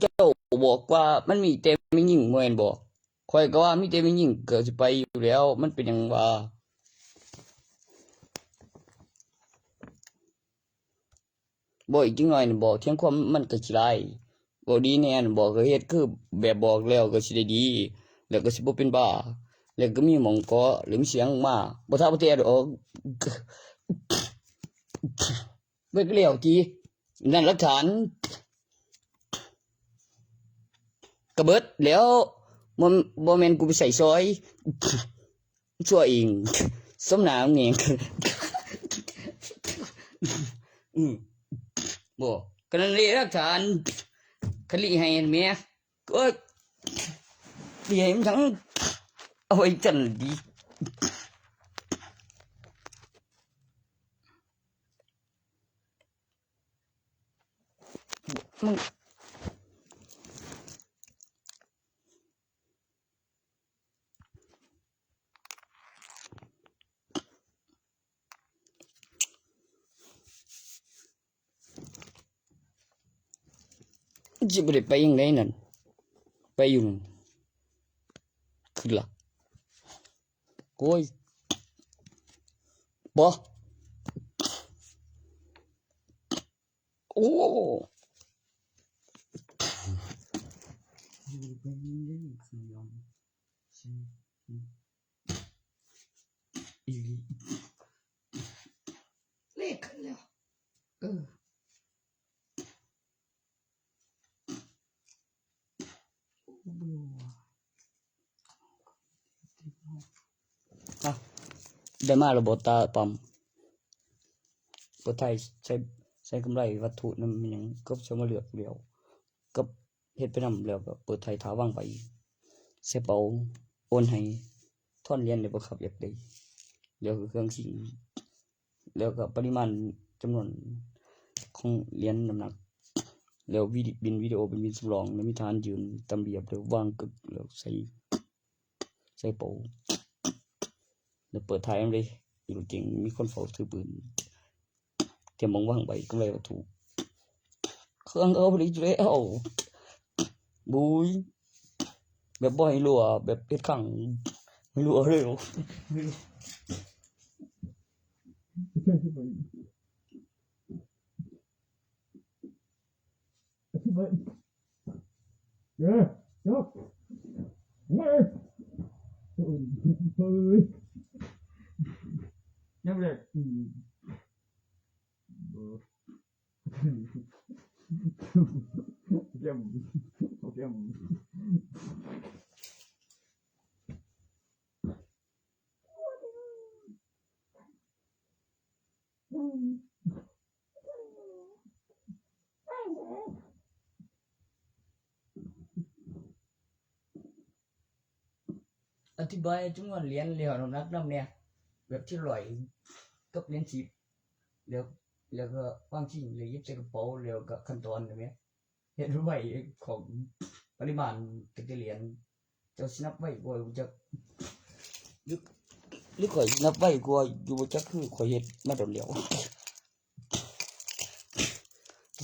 เจ้าบอกว่ามันมีแต่ไม่ยิ่งเมื่อนบอกคอยก็ว่ามีแต่ไม่ยิ่งเกิดสิไปอยู่แล้วมันเป็นอย่างว่าบอกอีกจังหน่อยน่ะบอกเที่ยงความมันก็สิได้บอกดีแน่น่ะบอกก็เฮ็ดคือแบบบอกแล้วก็สิได้ดีแล้วก็สิบ่เป็นบ้าแล้วก็มีหม่องเกาะหรือมีเสียงมาบ่ทักบ่แท้ดอกเบิดแล้วตินั่นหลักฐานก็เบิดแล้วบ่บ่แม่นกูไปใส่ซอยชั่วเองสมหน้ามึงนี่อืมบ่ก็นั่นแหละหลักฐานคลิให้เมียก็เดี๋ยวมันทั้งเอาไว้จันดีมึงจะไปไปยังไงนั่นไปอยู่นั่นคือละโอ้ยบ่โอ้เลขขึ้นแล้วเอออ่ะได้มาระบบตาปั๊มประไทยใช้กำไรวัตถุนั่นมันหยังก็จะมาเลือกเดียวก็เฮ็ดไปนำแล้วก็เปิดไทยท้าวางไปเสเปาโอนให้ท่อนเรียนได้บ่ครับอยากได้แล้วก็เครื่องสิ่งแล้วก็ปริมาณจำนวนของเหรียญน้ำหนักแล้ววิดีโอเป็นวินสำรองแล้วมีฐานยืนตามเรียบแล้ววางกึกแล้วใส่โปแล้วเปิดท้ายมันเลยอยู่จริงมีคนเฝ้าถือปืนเตรียมมองว่างไปก็เลยว่าถูกเครื่องเอาไปแล้วบุยแบบบ่ให้รัวแบบเฮ็ดขังไม่รัวเลยYeah, yeah, yeah. Nhắm lại. Ok. อธิบายจำนวนเหรียญแล้วน้ำหนักนำเนี่ยแบบที่ร้อยกับเหรียญ10แล้วแล้วก็ความจริงเลยยิบใส่กระเป๋าแล้วก็ขั้นตอนแบบนี้เฮ็ดไว้ของปริมาณแต่ละเหรียญเจ้าสินับไว้บ่รู้จักหรือหรือข่อยนับไว้กว่าอยู่บ่จักคือข่อยเฮ็ดมาโดนแล้ว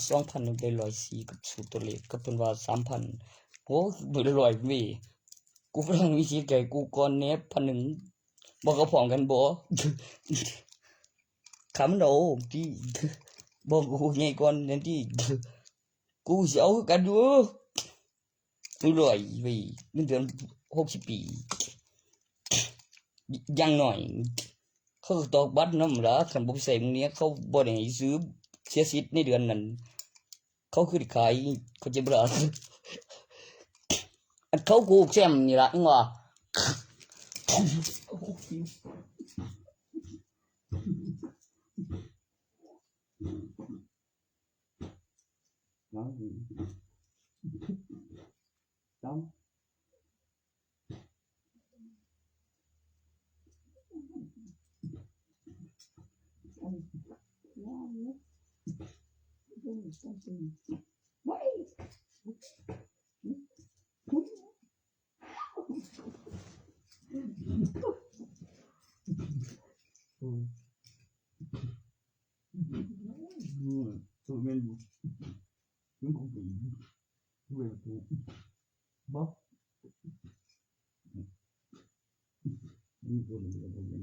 2,000นึงได้104กับสูตรตัวเลขก็เป็นว่า 3,000โอ้บ่ได้100เว้ยกูกำลังวิธีใจกูก่อนแนบ1,000บ่ก็พร้อมกันบ่คำโดที่บ่กูใหญ่ก่อนนั่นที่กูสิเอาคือกันอยู่100เว้ยเงินเดือน60ปีอย่างน้อยเขาก็ตอกบัตรนำล่ะคันบ่ไปใช้มื้อนี้เขาบ่ได้ให้ซื้อเสียสิทธิ์ในเดือนนั้นเขาคือได้ขายเขาจะบ่ล่ะอันเขากูแซมนี่ล่ะจังว่าตัวแม่นอยู่มันคงเป็นเว เลยถูกบ๊อบนี่คนเดียวผมยัง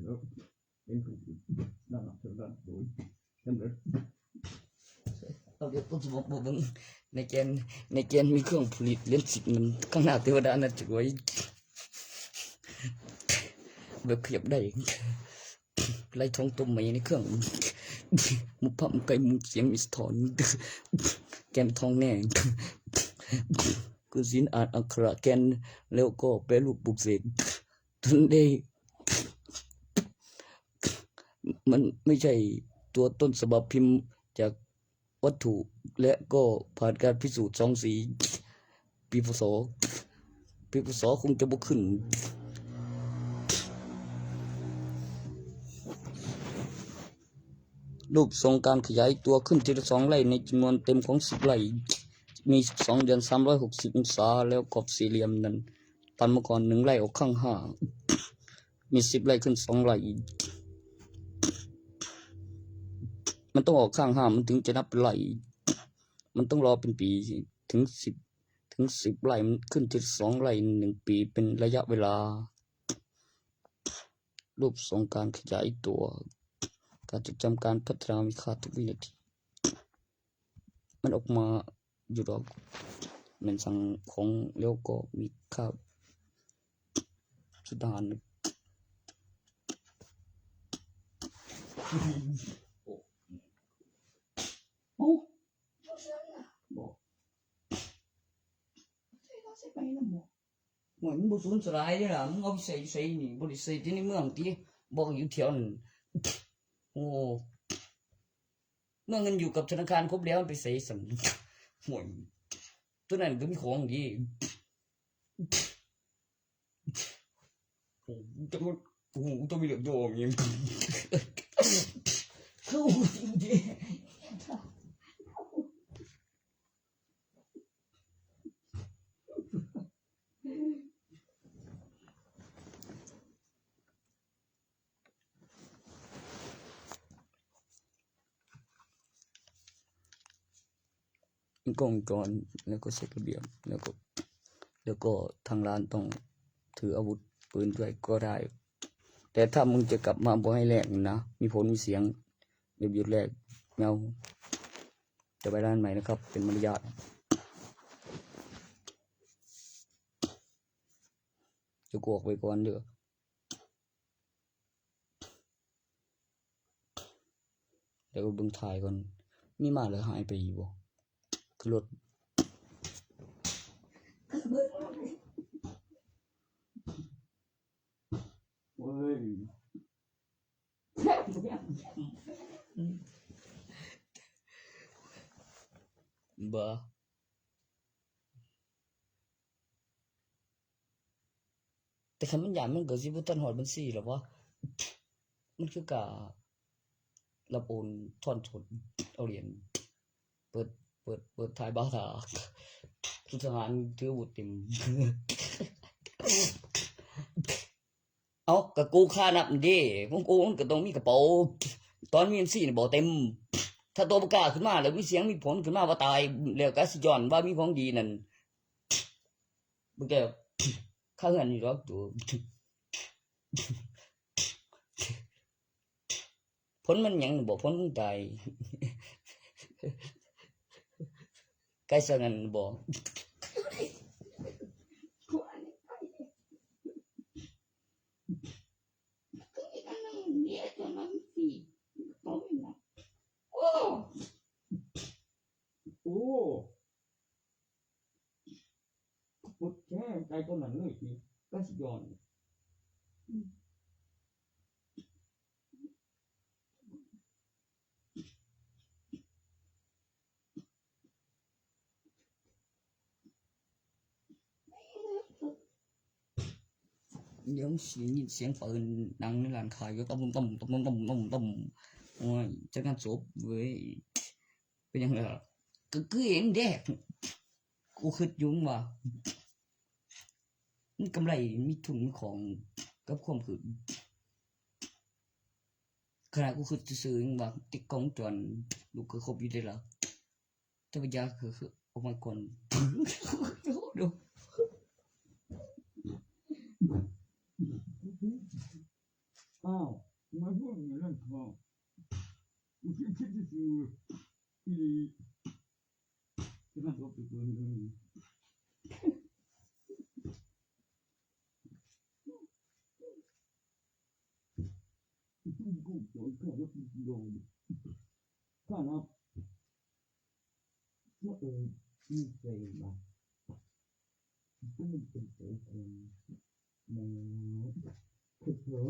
แล้วเป็นถูกด้านหลังเท่าด้านโดยกันเลย เอาเดี๋ยวผมจะบอกมึงในเกณฑ์มีเครื่องผลิตเล่นสิบมันข้างหน้าเทวดาน่าจะไว้แบบเพียบได้ไล่ท้องต้มไหมในเครื่องมุกพัมไก่มุกเสียงมิสทอนแกมทองแน่กูสินอ่านอักขระแกนแล้วก็แปลรูปปลุกเสกจนได้มันไม่ใช่ตัวต้นฉบับพิมพ์จากวัตถุและก็ผ่านการพิสูจน์2 สีปีพศคงจะบ่ขึ้นรูปทรงการขยายตัวขึ้นทีละ2 ไร่ในจำนวนเต็มของ10 ไร่มี12 เดือน360 องศาแล้วขอบสี่เหลี่ยมนั้นปันมาก่อน1 ไร่ออกข้าง5มี10 ไร่ขึ้น2 ไร่มันต้องออกข้าง5มันถึงจะนับเป็นไร่มันต้องรอเป็นปีถึง10 ไร่มันขึ้นทีละ2 ไร่1 ปีเป็นระยะเวลารูปทรงการขยายตัวการจดจำการพัฒนามีค่าทุกวินาทีมันออกมาอยู่ดอกมันสั่งของแล้วก็มีค่าสุดานโอ้บอกใช่ไปนะบอกเหมือนบุษนสลายเลยล่ะมึงเอาไปใส่นี่บริษัทที่ในเมืองที่บอกอยู่แถวนั้นโอ้เมื่อเงินอยู่กับธนาคารครบแล้วมันไปใส่สันหวยตัวนั้นก็มีของดีโอ้จะมันโอ้ต้องมีเหลือโยมยังเข้าจริงดิกล้องจรแล้วก็เช็คระเบียบแล้วก็ทางร้านต้องถืออาวุธปืนด้วยก็ได้แต่ถ้ามึงจะกลับมาบ่ให้แลกนะมีผลมีเสียงเดี๋ยวหยุดแลกเงาจะไปร้านใหม่นะครับเป็นมารยาทจะกวกไปก่อนเด้อเดี๋ยวเบิ่งถ่ายก่อนมีมาหรือหายไปบ่คือรถเว้ย บ่แต่คันมันยามมันก็สิบ่ทันฮอดบัญชีหรอวะมันคือกะรับโอนถอนสดเอาเหรียญเปิดถ่ายบ้าถาทุกทหารถืออาวุธเต็มเอากะกูค่านับดิของกูมันก็ต้องมีกระเป๋าตอนมี MC นี่บ่เต็มถ้าตัวประกาศขึ้นมาแล้วมีเสียงมีผลขึ้นมาว่าตายแล้วก็สิย้อนว่ามีของดีนั่นบ่แก่ค่าเงินนี่ดอกตัวผลมันหยังบ่ผลมึงตายไกลซะงั้นบ่โอ้ปุ๊บแค่ใจตัวนั้นเลยสิก็สิย้อน เดี๋ยวสิได้ยินเสียงปืนดังในร้านค้าอยู่ตุ้มๆๆๆโอ้ยจักงานศพเว้ยเป็นหยังล่ะก็คือเห็นแดกกูคิดอยู่ว่ามันกำไรมีทุนมีของกับความคิดขนาดกูคิดซื่อๆยังว่าติดกล้องวงจรลูกก็ครบอยู่ได้ล่ะแต่ว่ายาคือออกมาก่อนดู อ้าวมาพูดอย่างนั้นพอกูคิดซื่อๆอีจะมาบอกตัวนึงกูโดนแค่รถลงข้านับว่าที่ใจมากูเป็นคนมันคือเธอว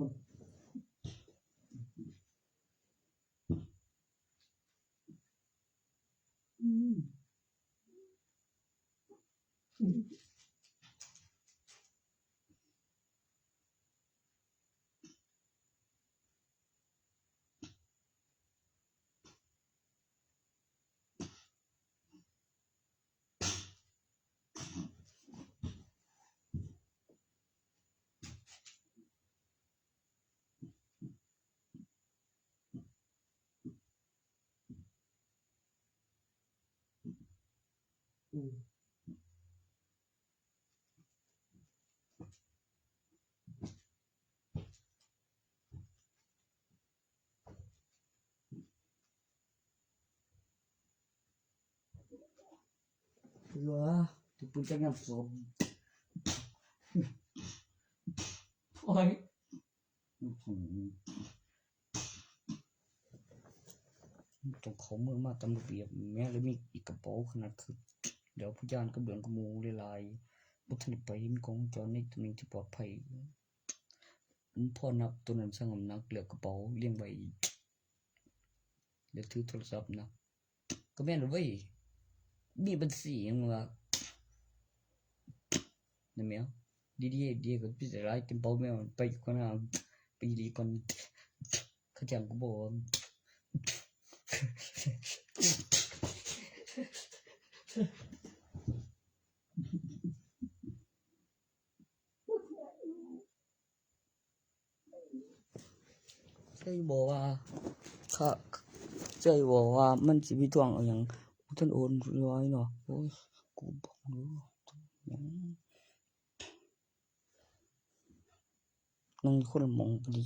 ่าที่ปุ่นจักงานศพโอ้ยต้องขอมือมาตามระเบียบแม้แล้วมีอีกกระเป๋าขนาดคือเดี๋ยวผู้ย่านกับเดือนกระมูหลายๆบ่ทันได้ไปมีกล้องวงจรในตำแหน่งที่ปลอดภัยพอนับตัวนั้นชั่งน้ำหนักแล้วกระเป๋าเรียงไว้แล้วถือโทรศัพท์นะก็แม่นเว้ยมีบัญชีหยังว่านั่นแหมดีๆก็พิจารณาเต็มเป้าแม่ไปก่อนนะไปดีก่อนเขาจังก็บ่ใช่บ่ว่าค่ะใช่บ่ว่ามันสิมีทวงเอาหยังบ่ทันโอนไว้เนาะโอ้ยกูบอกอยู่นั่งคนละหม้องพอดี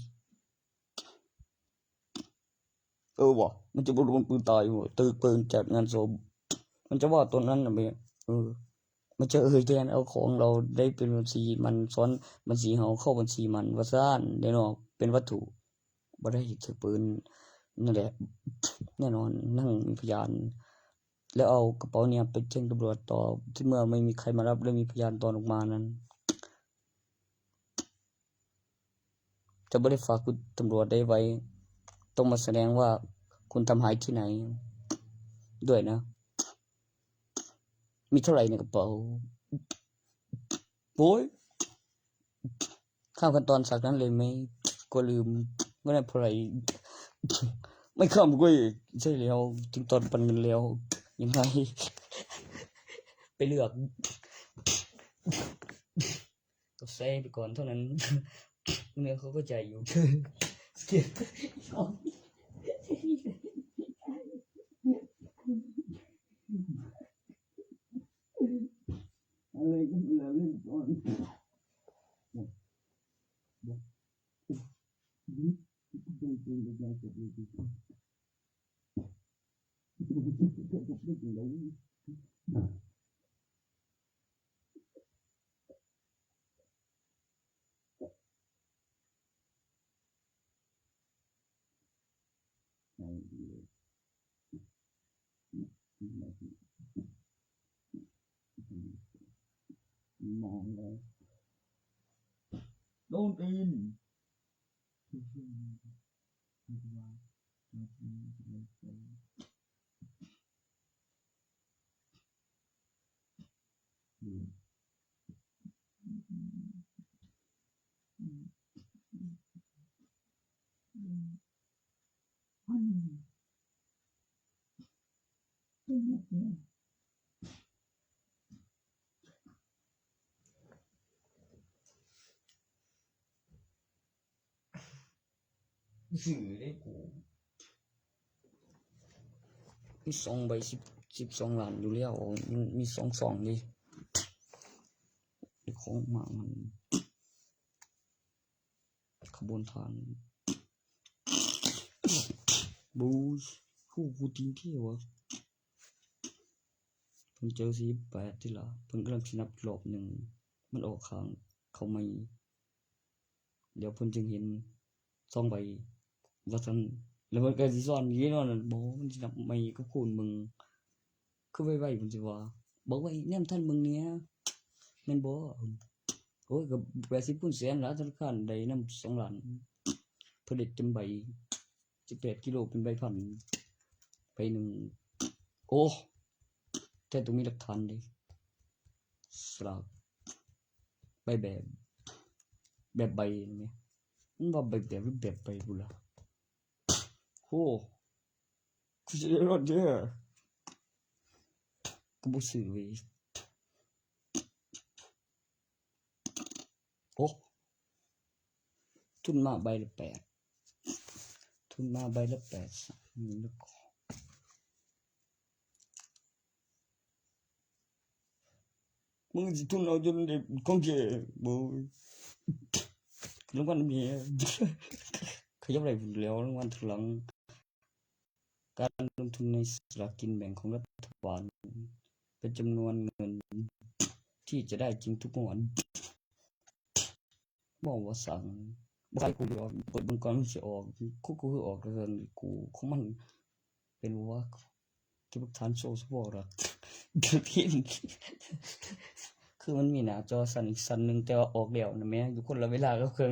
บ่มันจะบ่โดนปืนตายบ่ตึกปืนจัดงานศพมันจะว่าตอนนั้นน่ะแม่มันจะแทนเอาของเราได้เป็นบัญชีมันซ้อนบัญชีเฮาเข้าบัญชีมันว่าซั่นได้เนาะเป็นวัตถุบ่ได้ถือปืนนั่นแหละแน่นอนนั่งมีพยานแล้วเอากระเป๋าเนี่ยไปแจ้งตำรวจต่อที่เมื่อไม่มีใครมารับและมีพยานตอนออกมานั้นจะบ่ได้ฝากคุณตำรวจได้ไว้ต้องมาแสดงว่าคุณทำหายที่ไหนด้วยนะมีเท่าไหร่ในกระเป๋าโอ้ยข้ามขั้นตอนสักนั้นเลยไหมก็ลืมไม่ได้เท่าไหร่ไม่ข้ามก็ใช่แล้วถึงตอนปันเงินแล้วยังไงไปเลือกก็แซ่ไปก่อนเท่านั้นเมื่อเขาก็ใจอยู่อะไรก็ไม่เล่นก่อนมองเลยโดนตีน สื่อได้กู มี2 ใบ12 ล้านอยู่แล้วมันมี2ดิของมามันขบวนทานบูกูจริงที่วะเพิ่งเจอ48ที่ละเพิ่งกำลังสินับรอบหนึ่งมันออกข้างเขาไม่เดี๋ยวเพิ่นจึงเห็น2 ใบว่าซั่นแล้วมันก็สิซ้อนอยู่แน่นอนบ่มันสินับไม่ก็คูณมึงคือไวๆเพิ่นสิว่าบอกไว้แนมทันมึงเนี่ยแม่นบ่โอ้ยก็80คูณแสนละธนาคารได้นำ2 ล้านผลิตเต็มใบ18กิโลเป็นใบพันใบหนึ่งโอ้แต่ต้องมีหลักฐานดิสลากใบแบบใบนี่แหมมันว่าแบบหรือแบบใบพุ่นล่ะโอ้กูสิได้รอดเด้อกูบ่ซื้อเว้ยโอ้ทุนมาใบละ8ทุนมาใบละ8แล้วก็มึงสิทุนเอาจนได้ของแท้บ่รางวัลมีขยับได้พุ่นแล้วรางวัลทีหลังการลงทุนในสลากกินแบ่งของรัฐบาลเป็นจำนวนเงินที่จะได้จริงทุกงวดบ่ว่าสั่งบ่ใครกูออกเปิดเบิ่งก่อนมันสิออกกูคือออกเรื่องกูของมันเป็นว่าเก็บหลักฐานโชว์เฉพาะล่ะที่คือมันมีหน้าจอสั่นอีกสั่นหนึงแต่ว่าออกแล้วนะแม่อยู่คนละเวลากับเครื่อง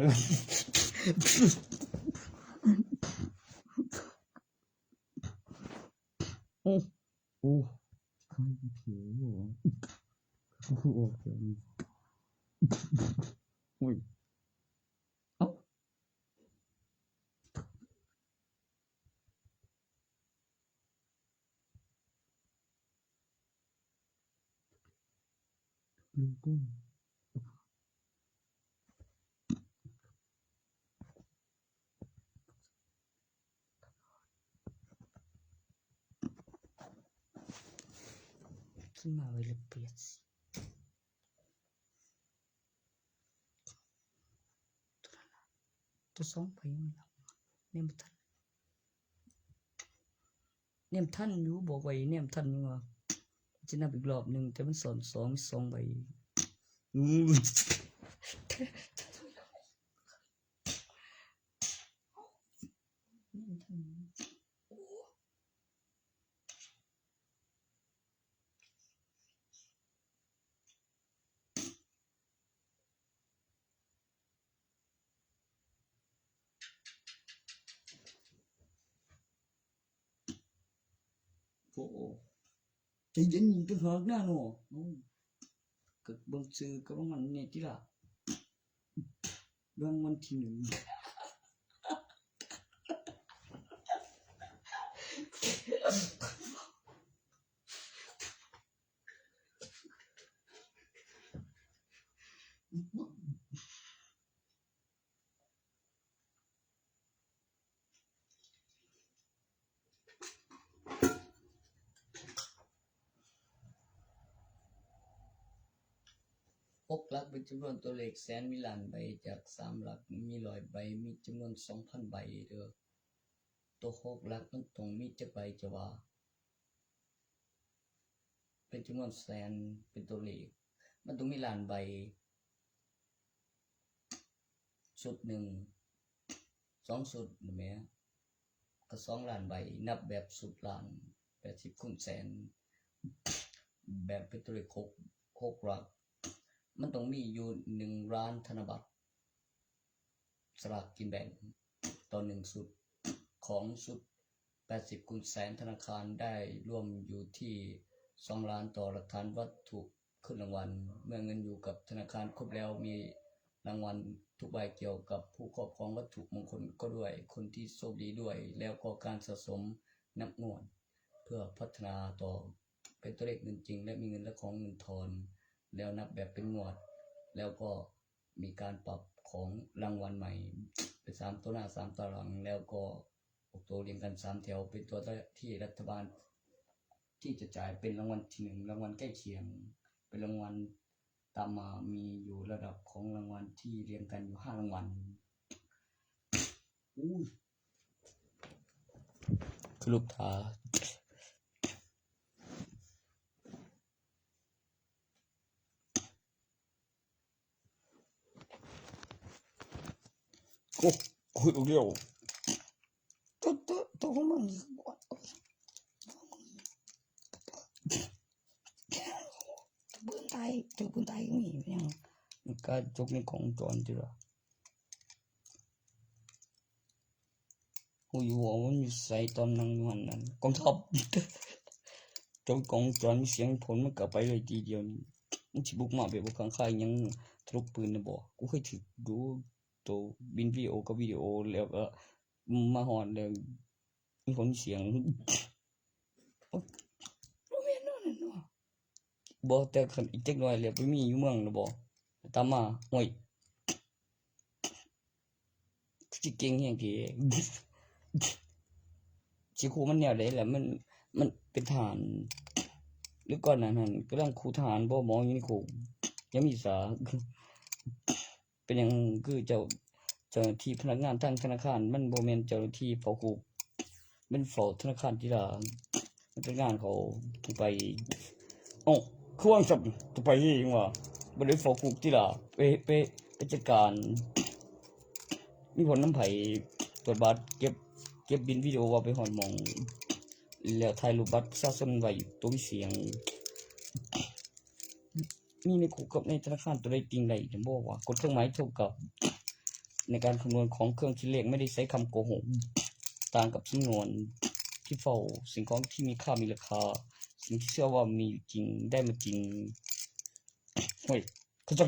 โอ้โอ้ใครกูเถียวบ่กูออกแล้วนี่อุ้ยเอ้าลืมกูขึ้นมาไว้ละเปียดตัว2ไปมันแล้วเนี่ยบ่ทันเนี่ยทันอยู่บอกไว้เนี่ยทันอยู่ว่าจะนับอีกรอบหนึงแต่มันสอน2มี2ใบอืมโอ้ใจเย็นจังหากนะเนาะก็เบิ่งชื่อก็ว่ามันนี่ติล่ะรางวัลที่16หลักเป็นจำนวนตัวเลขแสนมีล้านใบจาก3หลักมี100ใบมีจำนวน 2,000 ใบเด้อตัว6หลักมันต้องมีจักใบจะว่าเป็นจำนวนแสนเป็นตัวเลขมันต้องมีล้านใบชุดหนึ่ง2ชุดแหมก็2ล้านใบนับแบบชุดล้าน80คูณแสนแบบเป็นตัวเลข6หลักมันต้องมีอยู่1ล้านธนบัตรสลากกินแบ่งต่อ1ชุดของชุด80คูณแสนธนาคารได้ร่วมอยู่ที่2ล้านต่อหลักฐานวัตถุขึ้นรางวัลเมื่อเงินอยู่กับธนาคารครบแล้วมีรางวัลทุกใบเกี่ยวกับผู้ครอบครองวัตถุมงคลก็ด้วยคนที่โชคดีด้วยแล้วก็การสะสมนับงวดเพื่อพัฒนาต่อเป็นตัวเลขเงินจริงและมีเงินและของเงินทอนแล้วนับแบบเป็นงวดแล้วก็มีการปรับของรางวัลใหม่ ไป3ตัวหน้า3ตัวหลังแล้วก็6ตัวเรียงกัน3แถวเป็นตัวที่รัฐบาลที่จะจ่ายเป็นรางวัลที่1รางวัลใกล้เคียงเป็นรางวัลตามมามีอยู่ระดับของรางวัลที่เรียงกันอยู่5รางวัลคือลูกตาโอ้โหเร็วตัวของมันปืนไทยตัวปืนไทยก็มียังการจกในของจรจิล่ะอยู่ว่ามันอยู่ใส่ตอนนั่งอยู่นั่นกองทัพจงกองจรมีเสียงผลมันก็ไปเลยทีเดียวนี่มันสิบุกมาแบบบ่ข้างๆยังทะลุปืนน่ะบ่กูเคยถึกดูตัวบินวิดีโอกับวิดีโอแล้วก็มาฮอดแล้วมีผลเสียงบ่แม่นนั่นเนาะบ่แต่คันอีกจักหน่อยแล้วไปมีอยู่เมืองน่ะบ่ตามมาโอ้ยสิเก่งแฮงติสิครูมันแนวใดแหละมันเป็นทหารหรือก่อนนั้นกำลังครูทหารบ่หมออยู่ในคุกยังมีสาเป็นหยังคือเจ้าหน้าที่พนักงานทางธนาคารมันบ่แม่นเจ้าหน้าที่เฝ้าคุกมันเฝ้าธนาคารที่ล่ะมันเป็นงานเขาไปอ้อคือว่าจับจะไปเองว่าบ่ได้เฝ้าคุกที่ล่ะไปจัดการมีผลนำไผตรวจบัตรเก็บบินวิดีโอว่าไปฮอดหม่องแล้วถ่ายรูปบัตรประชาชนไว้ตัวมีเสียงมีในคุกกับในธนาคารตัวใดติงใดจะบอกว่ากดเครื่องหมายเท่ากับในการคำนวณของเครื่องคิดเลขไม่ได้ใช้คำโกหกต่างกับสำนวนที่เฝ้าสิ่งของที่มีค่ามีราคาสิ่งที่เชื่อว่ามีจริงได้มาจริงเฮ้ยเขาจะ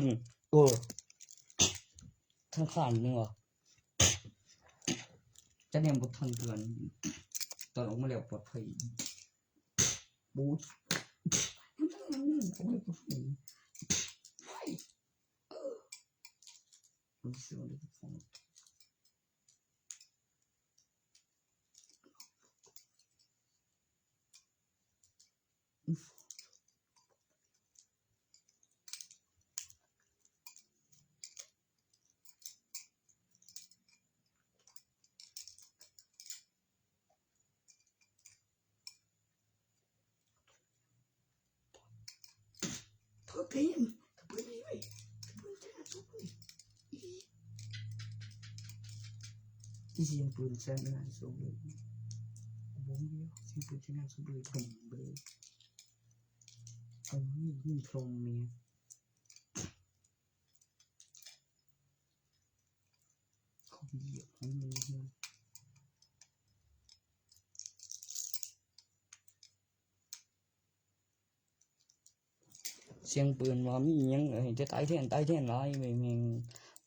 ธนาคารนี่วะจะเนี่ยบ่ทันเตือนตอนออกมาแล้วปลอดภัยบูทมันทั้งนั้นโอ้ยปลอดภัยมันสิว่าได้ฟังเพียงเพิ่นนี่เว้ยเพิ่นจะสุดเลยอีเสียงปืนแซ่บงานสุดเลยบ่มีเสียงปืนจะงานสุดเลยผมเบ้เอานี่ยิงตรงเมียเขาเหยียบให้มือเสียงปืนว่ามีหยังจะตายแทนหลายแม่ง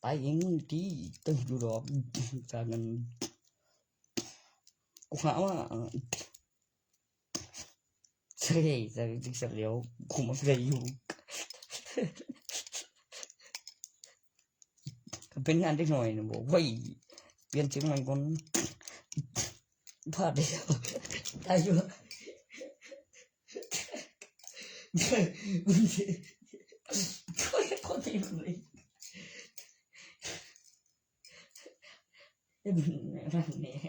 ตายเองที่ตึ้งอยู่ดอกจากนั้นกูหาว่าใช่จะจึงเสร็จแล้วกูมันจะอยู่เป็นงานได้หน่อยนะบอกว่าเปลี่ยนชื่อใหม่ก่อนพลาดแล้วตายอยู่คนที่เลยจะเป็นอะไรเนี่ย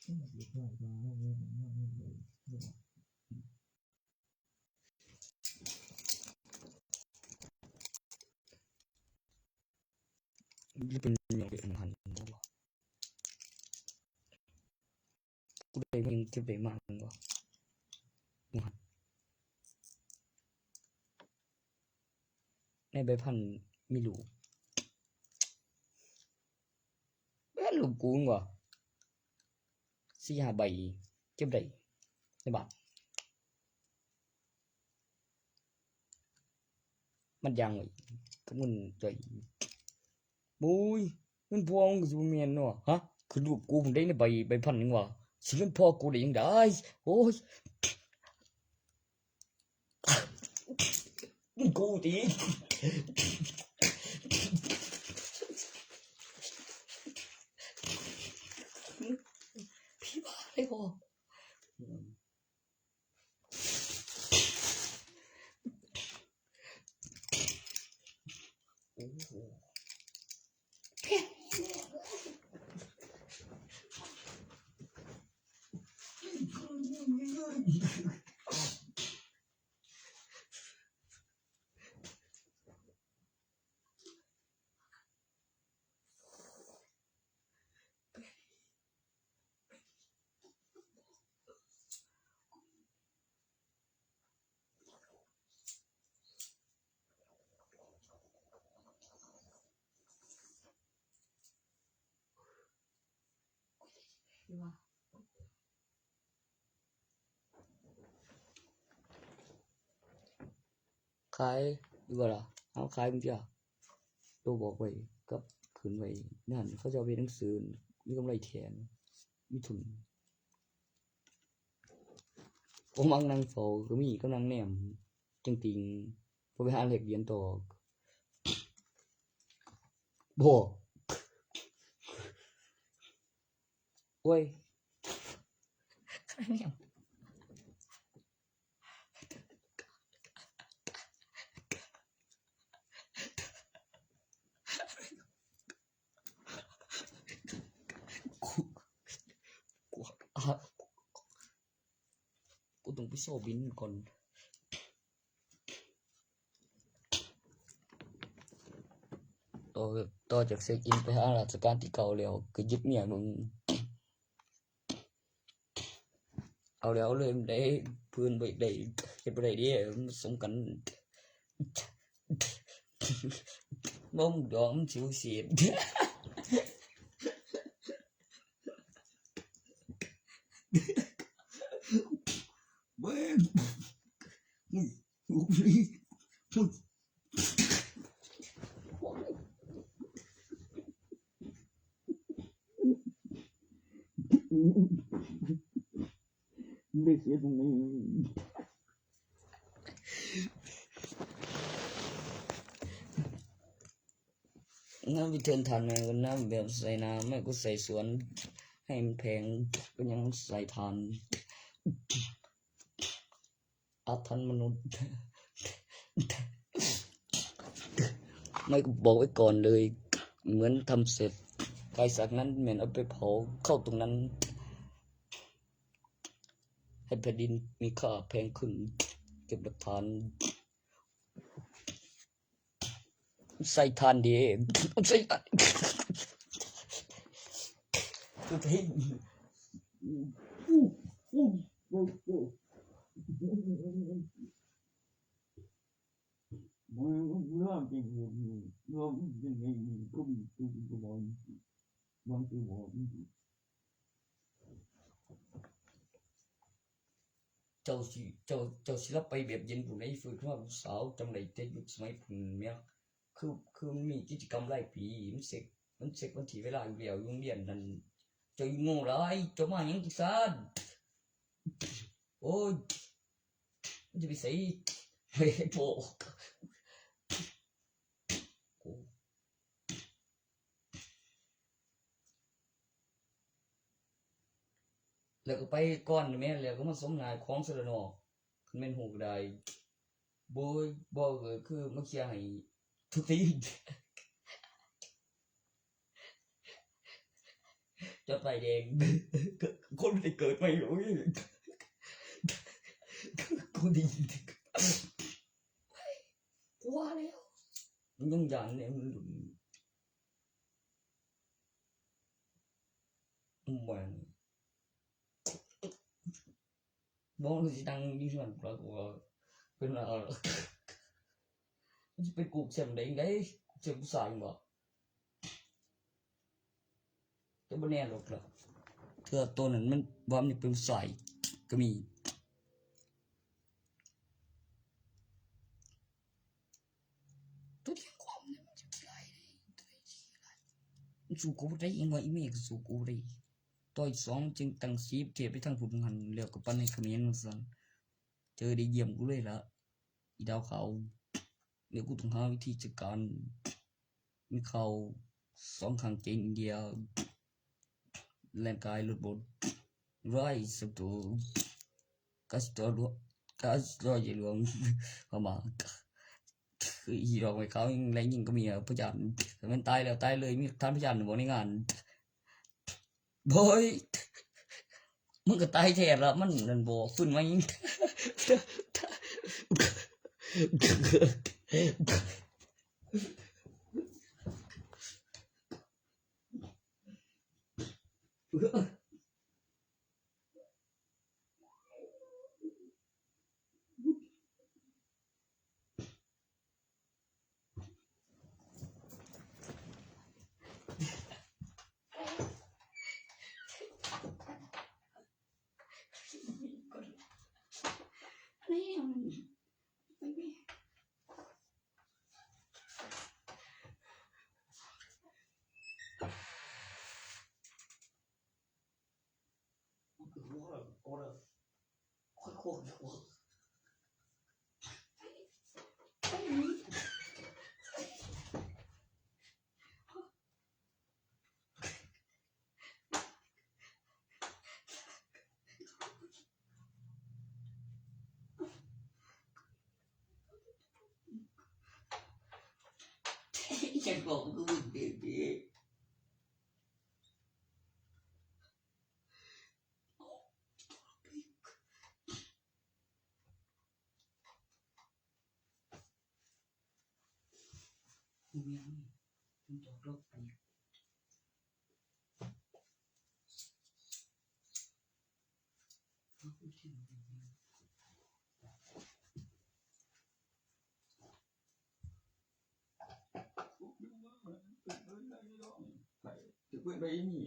จะเป็นอย่างเดียวหันบ่วะกูได้เพลงเก็บได้มากบ่หันในใบพันธุ์มีลูกเป็นลูกกูงวะ4-5 ใบเก็บได้ในบ้านมันยังไว้ก็มันใจบุยมันพวงกูเมียนเนาะฮะคือลูกกูมันได้ในใบพันธุ์นึงวะสิมันพ่อกูได้ยังได้โอ้ยกูตีพี่บ้าเลยพ่อโอ้โหพี่บ้าขายดีกว่าล่ะเอาขายมึงจ้ะตัวบอกไว้กับขืนไว้นั่นเขาจะเอาไปหนังสือมีกำไรแทนมีทุนผมมังนั่งเฝ้าก็มีกำลังแนมจริงๆผมไปหาเหล็กเรียนต่อบ่โอ้ยกำลังแนมกูกูต้องไปสอบบินก่อนต่อจากเซกินไปหาราชการที่เก่าแล้วก็ยึดเมียมึงเอาแล้วเลยมันได้พื้นไปได้เฮ็ดบ่ได้เด้มันสมกันบ่มึงดอกมันสิวเสียดเว้ยมึงไม่เสียตรงนี้น้ำวิเทิร์นทันไหมวันน้ำแบบใส่น้ำไม่กูใส่สวนให้มันแพงก็ยังใส่ทันอาทันมนุษย์ไม่ก็บอกไว้ก่อนเลยเหมือนทำเสร็จกายสักนั้นเหมือนเอาไปเผาเข้าตรงนั้นให้แผ่นดินมีค่าแพงขึ้นเก็บหลักฐานใส่ทานดีใส่คือเพลง มันก็จริงเราเป็นไงก็มีตัวบอลบางตัวบอล เจ้าศิลปไปแบบเย็นผู้ใดฝึกขึ้นมาผู้สาวจำได้แต่ยุคสมัยพุ่นแม่คือมันมีกิจกรรมหลายปีมันเสกวันที่เวลาอยู่แล้วอยู่โรงเรียนนั่นเจ้าอยู่โง่หลายเจ้ามาหยังจังซั่นโอ้ยมันจะไปไสเฮ้ยโธ่แล้วก็ไปก่อนแม่แล้วก็มาสมนายของซะแล้วเนาะคันแม่นฮู้ก็ได้บ่ก็คือมาเคลียร์ให้ทุกที จดไฟแดงคนได้เกิดใหม่โอ้ยกูดีกูว่าแล้วยังยันเนี่ยมันมันบ่สิดังอยู่ส่วนปลากูเป็นอะไรมันสิเป็นกูเสียมได้ไงเสียมผู้ชายบ่แต่บ่แน่หรอกล่ะเทื่อตัวนั้นมันบ่มันเป็นผู้ชายก็มีตัวที่ความเนี่ยมันจะได้สู้กูได้ยังว่าอีเมฆสู้กูได้ต่อย2จึงตั้ง10เก็บไปทางผู้หันแล้วก็ปันให้เขมรซั่นเจอได้เยี่ยมกูเลยล่ะอีดาวขาวเดี๋ยวกูต้องหาวิธีจัดการมีเขา2ข้างเจงอินเดียแรงกายลดบนร้อยสักตัวกัสตัวใหญ่หลวงเข้ามาคืออีดอกไม้เขายังแรงยิงก็มีพยานแต่มันตายแล้วตายเลยมีท่านพยานบ่ในงานบอยมึงก็ตายแท้ละมันนั่นบ่ฟื้นมายิงฉันบอกกูเด็กกูยังมันจอดรถไปจะคุยไปนี่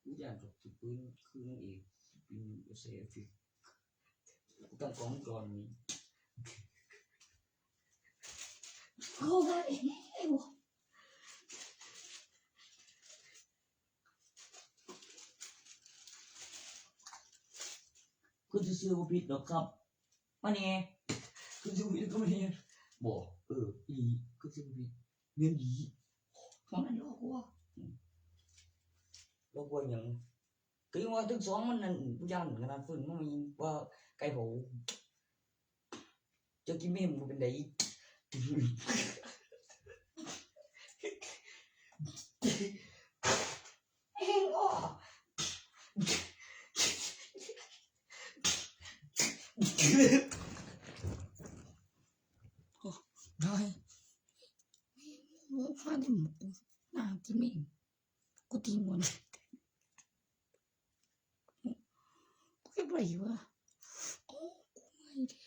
กูอยากจบสิปืนคือนั่นเองเป็นเซฟิกกูต้องกองก่อนนี้โอ้ยคุณจะซื้อบ่ผิดหรอกครับมานี่คุณจะผิดก็มานี่บ่อีคุณจะผิดเมียนดีของนั้นหรอกว่าบ่ว่าหยังคือว่าทั้งสองมันนั่นผู้ย่านขนาดฟื้นมันมีว่าไก่โหจะกินแม่มันเป็นไดเอ็งอ่ะได้ฟาดหมูน่ากินแม่กูตีหมดกูไปวะโอ้กูไม่ได้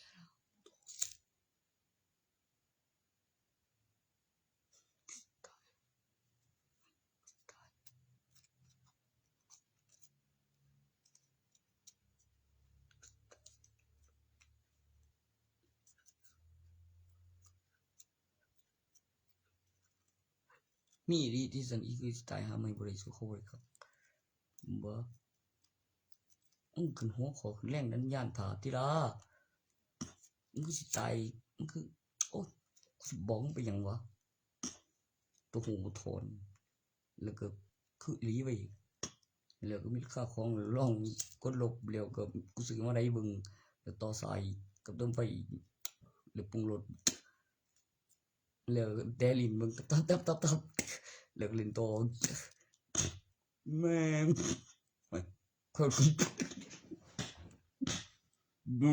มีดีที่สันอีคือตายหาไม่บริสุทธิ์เขาเลยครับบ่ขึ้นหัวขอขึ้นแรงนั้นย่านถาที่ละมันคือสิตายมันคือโอ้สิบ้องไปหยังวะตัวหูทนแล้วก็คือหลีไปแล้วก็มีค่าของร่องกดลบแล้วก็กูสึกว่าได้เบิ่งแล้วต่อสายกับต้นไฟหรือปรุงรส แล้วแต่ลิ้นมึงตับแล้วลิ้นโตแม่งคน ดู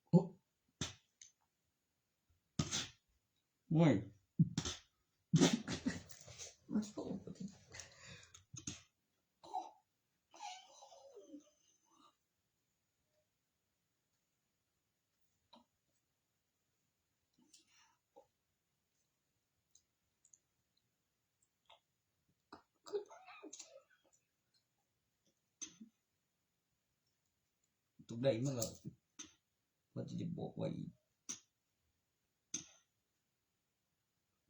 โอ้โว้ยทุกได้มันก็ว่าจะบอกไว้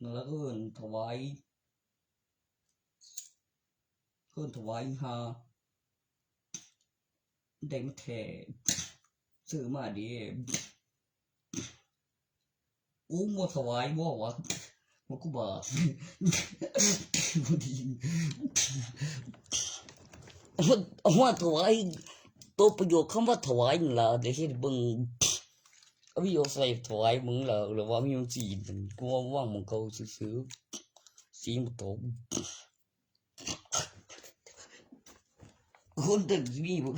นั่นแล้วก็ถวายหาได้มาแท้ซื้อมาดิอู้บ่ถวายบ่วะมันกูบ่บ่ดีว่าถวายตัวประโยคคำว่าถวายนั่นล่ะได้เฮ็ดเบิ่งเอาประโยคใส่ถวายมึงล่ะหรือว่ามีมันสิกูว่าวางมึงเขาซื่อๆสีบ่ตกคนตึกมีบ่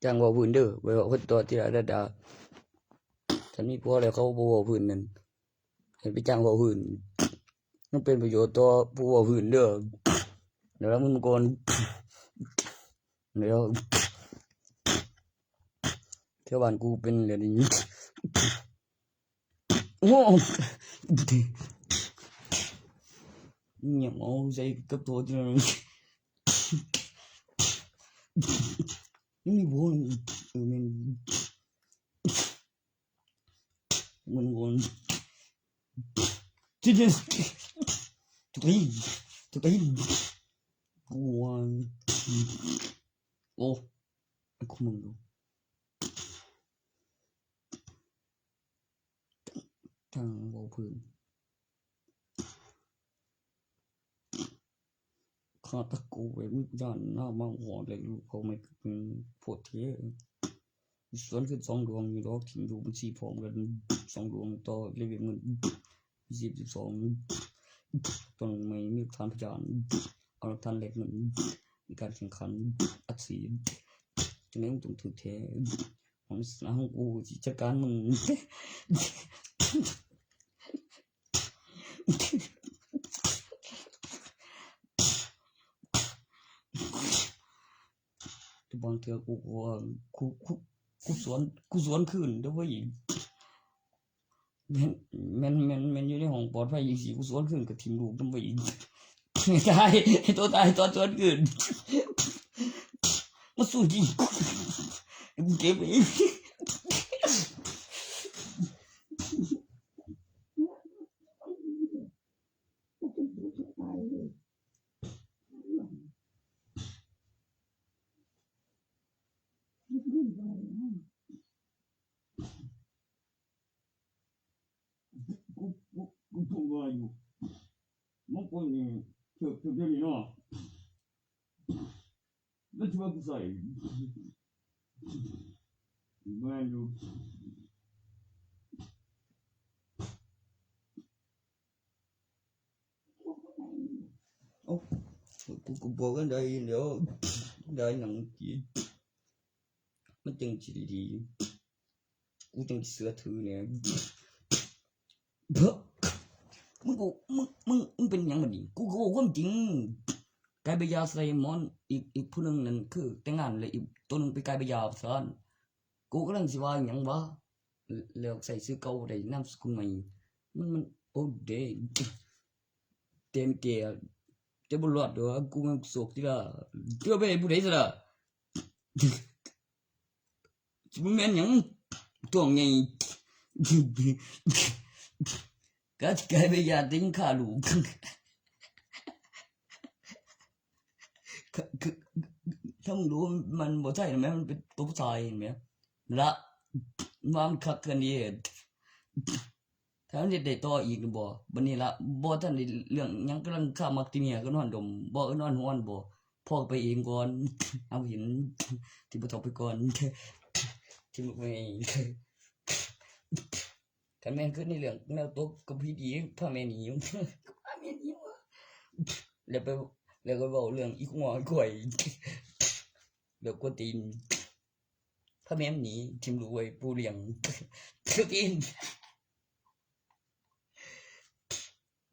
จังเว้าพื้นเด้อไว้เว้าเพิ่นต่อทีละดาถ้ามีผัวแล้วเขาบ่เว้าพื้นนั่นให้ไปจ้างเว้าพื้นมันเป็นประโยชน์ต่อผู้เว้าพื้นเด้อเดี๋ยวมึงก่อนเดี๋ยวแถวบ้านกูเป็นแล้วนี่โอ้เนี่ยเอาใส่กับตัวที่นั่นนี่บ่มันบ่ที่ทุกทีกูว่าโอ้กูมึงดูทางเว้าพื้นข้าตะกูไว้มึงย่านหน้ามาหอเลยลูกเขาไม่เป็นโพดเทส่วนคือ2ดวงอยู่ดอกทิ้งอยู่บัญชีพร้อมกัน2ดวงต่อเลเวลเงิน12ต้องไม่มีทานพยานเอาทานเล็กเงินในการแข่งขันอัดสีจังได๋มึงต้องถูกแท้ของสนาของกูสิจัดการมึงบางเทื่อกูว่ากูสวนคืนเด้อเว้ยแม่นอยู่ในห้องปลอดภัยจังซี่กูสวนคืนก็ทิ่มลูกนำไว้ตายตัวตายตอนสวนคืนมาสู้จริงกูเก็บไว้กูถูกว่าอยู่มันคนนี่เถือกเดี๋ยวนี้เนาะแล้วที่ว่ากูใส่แม่นอยู่โอ้กูบอกกันได้เดี๋ยวได้หนังจีมันจังสิดีกูจังเสือถือเนี่ยเบ้อมึงเป็นหยังบัดนี้กูก็บอกความจริงกายไปยาใส่หมอนอีกผู้นึงนั่นคือแต่งงานแล้วอีกตัวนึงไปกายไปยาซ่อนกูกำลังสิว่าหยังวะแล้วใส่ชื่อเก่าได้นามสกุลใหม่มันโอ้เดเต็มเตียแต่บ่รอดดอกกูมันโศกติล่ะเตื้อไปผู้ใดซะล่ะสิบ่แม่นหยังตัวใหญ่ก็กายไปยาติงขาลูกถ้ามึงรู้มันบ่ใช่มั้ยมันเป็นตัวผู้ชายเห็นมั้ยละมันคักกันนี่ถ้ามันได้ต่ออีกบ่บัดนี้ละบ่ทันได้เรื่องหยังกำลังข้ามักติเมียก็นอนดมบ่นอนฮ้อนบ่พอไปเองก่อนเอาเห็นที่บ่ต้องไปก่อนที่บ่ไป กันแม่นขึ้นในเรื่องแนวตกกับพี่ดีพาแม่หนีพาแม่หนีวะแล้วไปแล้วก็บอกเรื่องอีกหัวกล้วยเดี๋ยวกวนตีนพาแม่หนีทิมรวยปูเลี้ยงคือกิน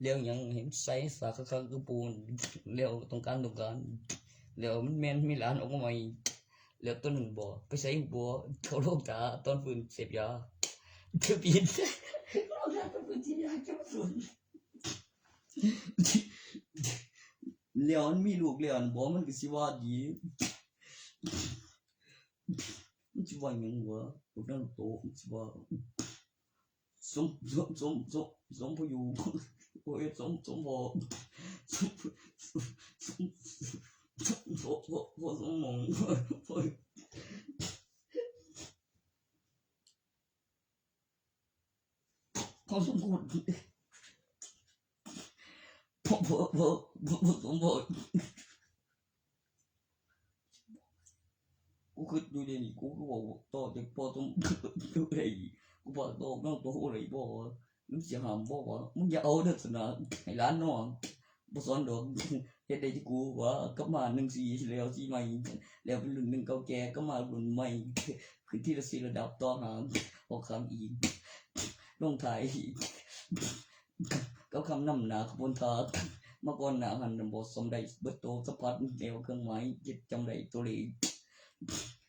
เรื่องยังเห็นไซส์สาขาคือปูนเลี้ยวตรงกลางเลี้ยวมันแม่นมีหลานออกมาใหม่เลี้ยวต้นหนึ่งบ่ไปใส่บัวเขาโรคตาตอนฟื้นเสพยาคือปีนเราอยากเป็นคนที่ยากจะสุดเลี้ยวมันมีลูกเลี้ยวบ่มันก็สิว่าดีมันสิว่าหยังวะลูกนั้นโตมันสิว่าสมพอยู่โอ้ยสมบ่สมสมมองเขาสมควรพอสมบ่กูคิดอยู่เดี๋ยวนี้กูก็บอกต่อจากพอสมอะไรกูบอกต่อน้องตัวอะไรบอกมึงเสียหามบอกว่ามึงอย่าเอาเด็กสนะให้ร้านน้องบ่สอนดอกเฮ็ดได้ที่กูว่าก็มา14แล้วสิใหม่แล้วเป็นรุ่น1เก่าแก่ก็มารุ่นใหม่ขึ้นที่ละ4ระดับต่อหาออกคำอีกลงท้ายก็คำนำหน้าขบวนทามาก่อนหน้าหันบ่สมได้เบิดโตสัมผัสแนวเครื่องหมายจิตจำได้ตัวเลข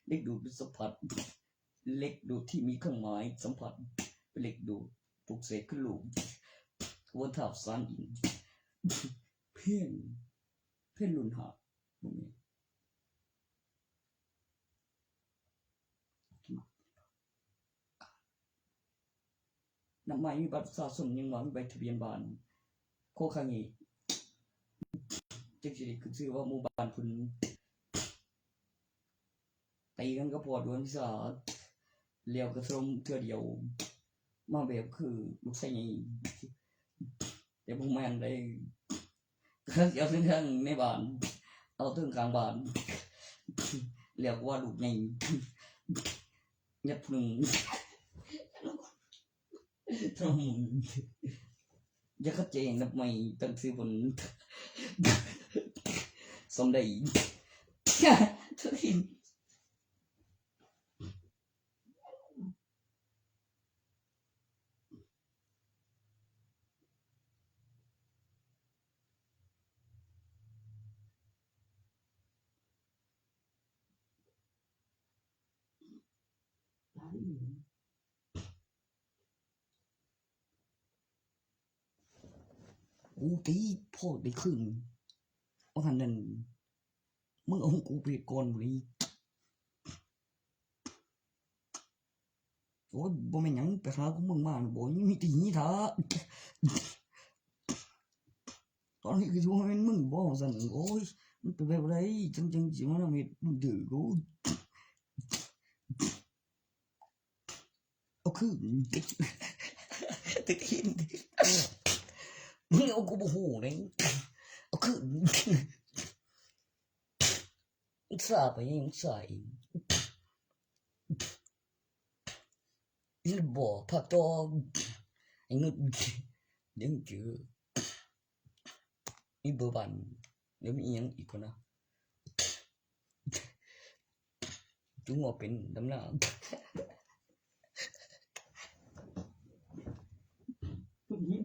เล็กดูดสัมผัสเล็กดูดที่มีเครื่องหมายสัมผัสเป็นเล็กดูดปลุกเสกขึ้นลูกขบวนทับสารอินเพ่นลุนหาตรงนี้น้ำไม้มีบัตรประชาชนยังว่ามีใบทะเบียนบ้านโคคางิจึงสิได้คือชื่อว่าหมู่บ้านพุ่นตีกันก็พอดวนที่สาเลี้ยวกระทรวงเทื่อเดียวมาแบบคือลูกไส้ใหญ่แต่บ่แม่นได้ก็เอาถึงข้างในบ้านเอาถึงกลางบ้านเรียกว่าลูกใหญ่ยัดพึ่งทำยักษ์เจงนับไม่ตั้งซื้อบนสมได้ทุกทีกูตีพ่อได้ขึ้นว่าทันนั้นมึงเอากูไปก่อนเลยโอ้ยบ่แม่นหยังไปหาของมึงมาบ่มีตีนี้ท่าตอนนี้คือว่ามันมึงบ่สั่นโอ้ยมันเป็นแบบไรจังสิมาทำให้มึงดื้อกูเอาคือตึกหินมึงเอากูบ่ฮู้เลยเอาคือมึงสาไปยังสายอีบ่พักต่อไอ้นึกยังเจอมีเบอร์บันเดี๋ยวมีอีหยังอีกคนนะจุงว่าเป็นดำน้ำทุกยิน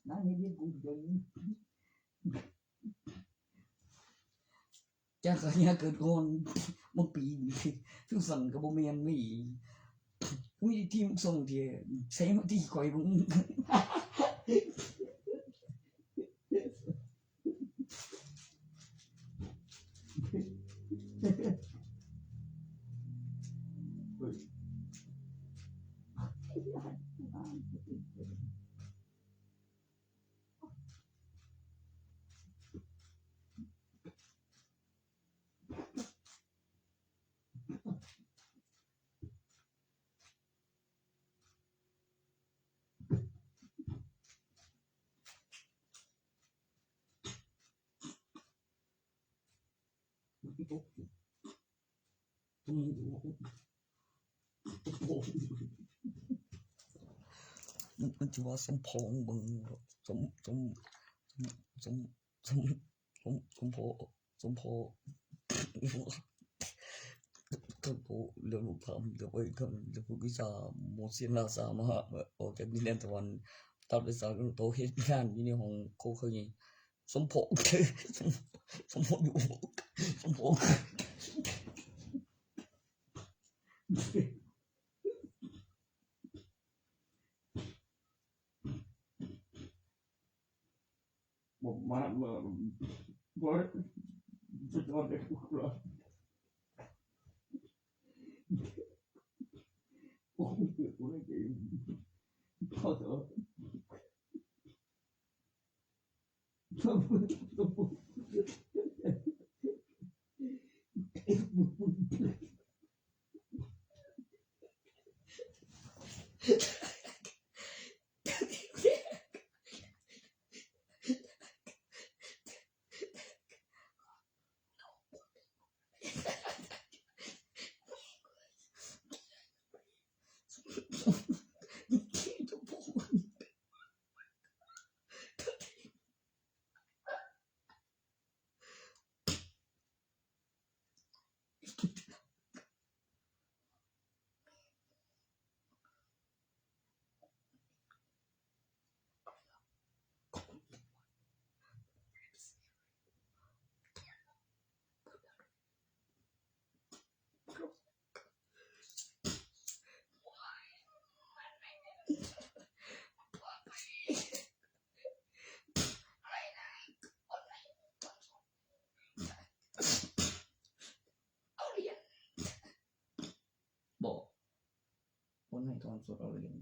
นั่นนี่เรียกกูเดินจากขยะเกิดก่อนมาปีทุกสั่นกับโมเมนไม่มีทีมส่งที่ใช้มาที่คอยมึง มันจะว่าสมพงษ์บึงสมพอก็โบเรื่องรูปภาพเดี๋ยวไปคำเดี๋ยววิชาโมเสียนาสามหาออกจากนิเรียนตะวันตัดไปสาวโตเฮ็ดงานอยู่ในห้องโคเคยสมพงษ์อยู่สมพงษ์บ่มาบ่จะโดนได้กูล่ะโอ้ยกูเลยเขาเถอะบ่คนให้ตอนสดเอาเรียน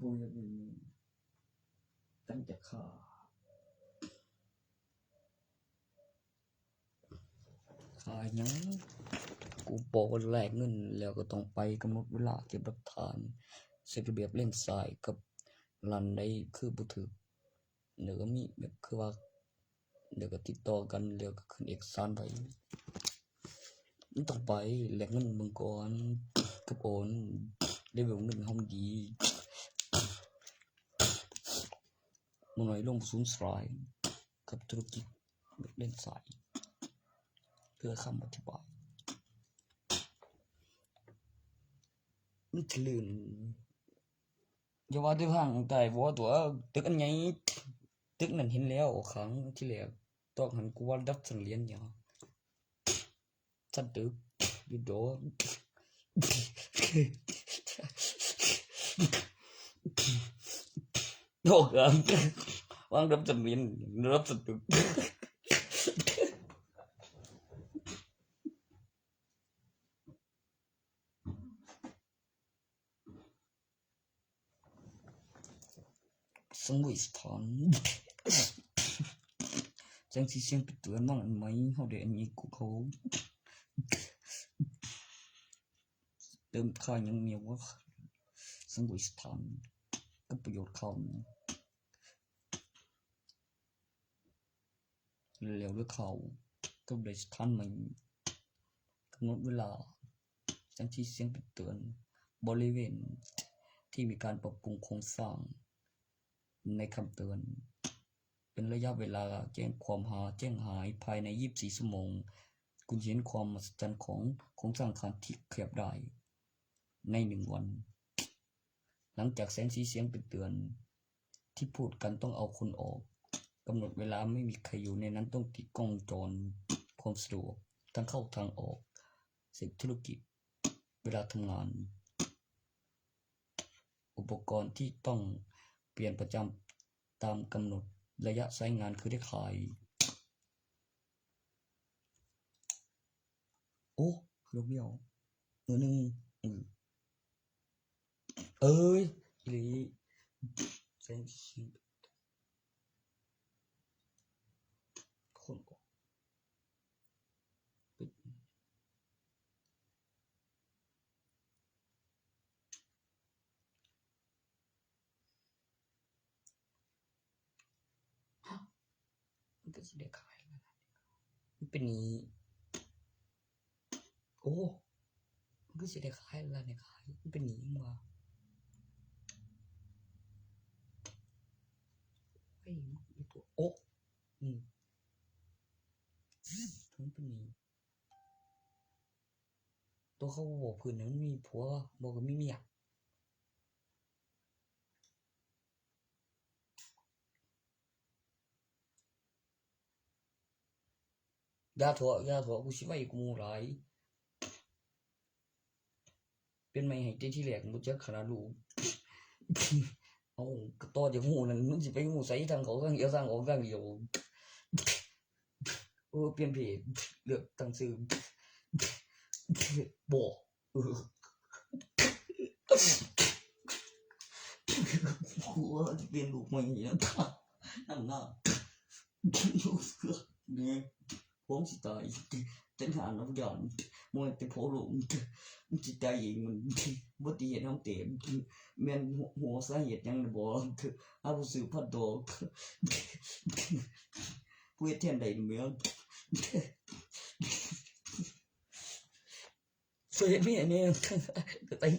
บ่อยากเป็นตั้งแต่ขาหยังกูบอกว่าแลกเงินแล้วก็ต้องไปกำหนดเวลาเก็บหลักฐานเช็คระเบียบเล่นสายกับรันได้คือบ่ถูกเดี๋ยวก็มีแบบคือว่าเดี๋ยวก็ติดต่อกันแล้วก็ขึ้นเอกสารไปมันต้องไปแลกเงินเบิ่งก่อนกับโอนได้เบิ่งเงินเฮาดีบ่น้อยลงศูนย์สายกับธุรกิจแบบเล่นสายเพื่อคำอธิบายมันทะลื่นอย่าว่าแต่พังแต่บ่ว่าตัวตึกอันใหญ่ตึกนั้นเห็นแล้วครั้งที่แล้วตอนนั้นกูว่าดับสังเรียนหยังชั้นตึกอยู่โดนโดกันวางดับสังเรียนดับสังตึกสมุยสถานจังสิเสียงไปเตือนมั่งอันไหมเฮาได้อันนี้กูเขาเติมค่ายังมีว่าสมุยสถานกับประโยชน์เขาแล้วด้วยเขากับได้สถานใหม่กำหนดเวลาจังสิเสียงไปเตือนบริเวณที่มีการปรับปรุงโครงสร้างในคำเตือนเป็นระยะเวลาแจ้งหายภายใน24ชั่วโมงคุณเห็นความมหัศจรรย์ของโครงสร้างอาคารที่ขยับได้ใน1วันหลังจากแสงสีเสียงเป็นเตือนที่พูดกันต้องเอาคนออกกำหนดเวลาไม่มีใครอยู่ในนั้นต้องติดกล้องวงจรความสะดวกทางเข้าทางออกสิ่งธุรกิจเวลาทำงานอุปกรณ์ที่ต้องเปลี่ยนประจำตามกำหนดระยะใช้งานคือได้ขายโอ้เบี้ยวมือนึงเอ้ยอีหลีเซนซิคน ก็สิได้ขายแล้วมันเป็นนี้โอ้มันก็สิได้ขายแล้วเนี่ยขายมันเป็นนี้มาเฮ้ยมันตัวโอ้อืมมันเป็นนี้ตัวเขาบอกพื้นนั้นมีผัวบอกว่ามีเมียยาถั่วกูสิไว้กูหลายเป็นไม่ให้ที่แรกกูจะขนาดรู้ เอาก็ต่อจากหูนั่นมันสิไปหูใส่ทางเขาทางเดียวทางออกทางเดียวเปลี่ยนเพจเลือกตั้งชื่อบอกกูว่าจะเปลี่ยนลูกใหม่แล้วนั่นน่ะลูกเสือเนี่ยผมสิตายเต้นหาน้ำยานมันแต่พอลงมันจิตใจเองมันบ่ตีเหตุน้ำเต็มแม่นหัวสาเหตุยังบ่เอาผู้สืบพัดดอกผู้เฮ็ดแทนได้เมืองช่วยแม่เนี่ยก็ตาย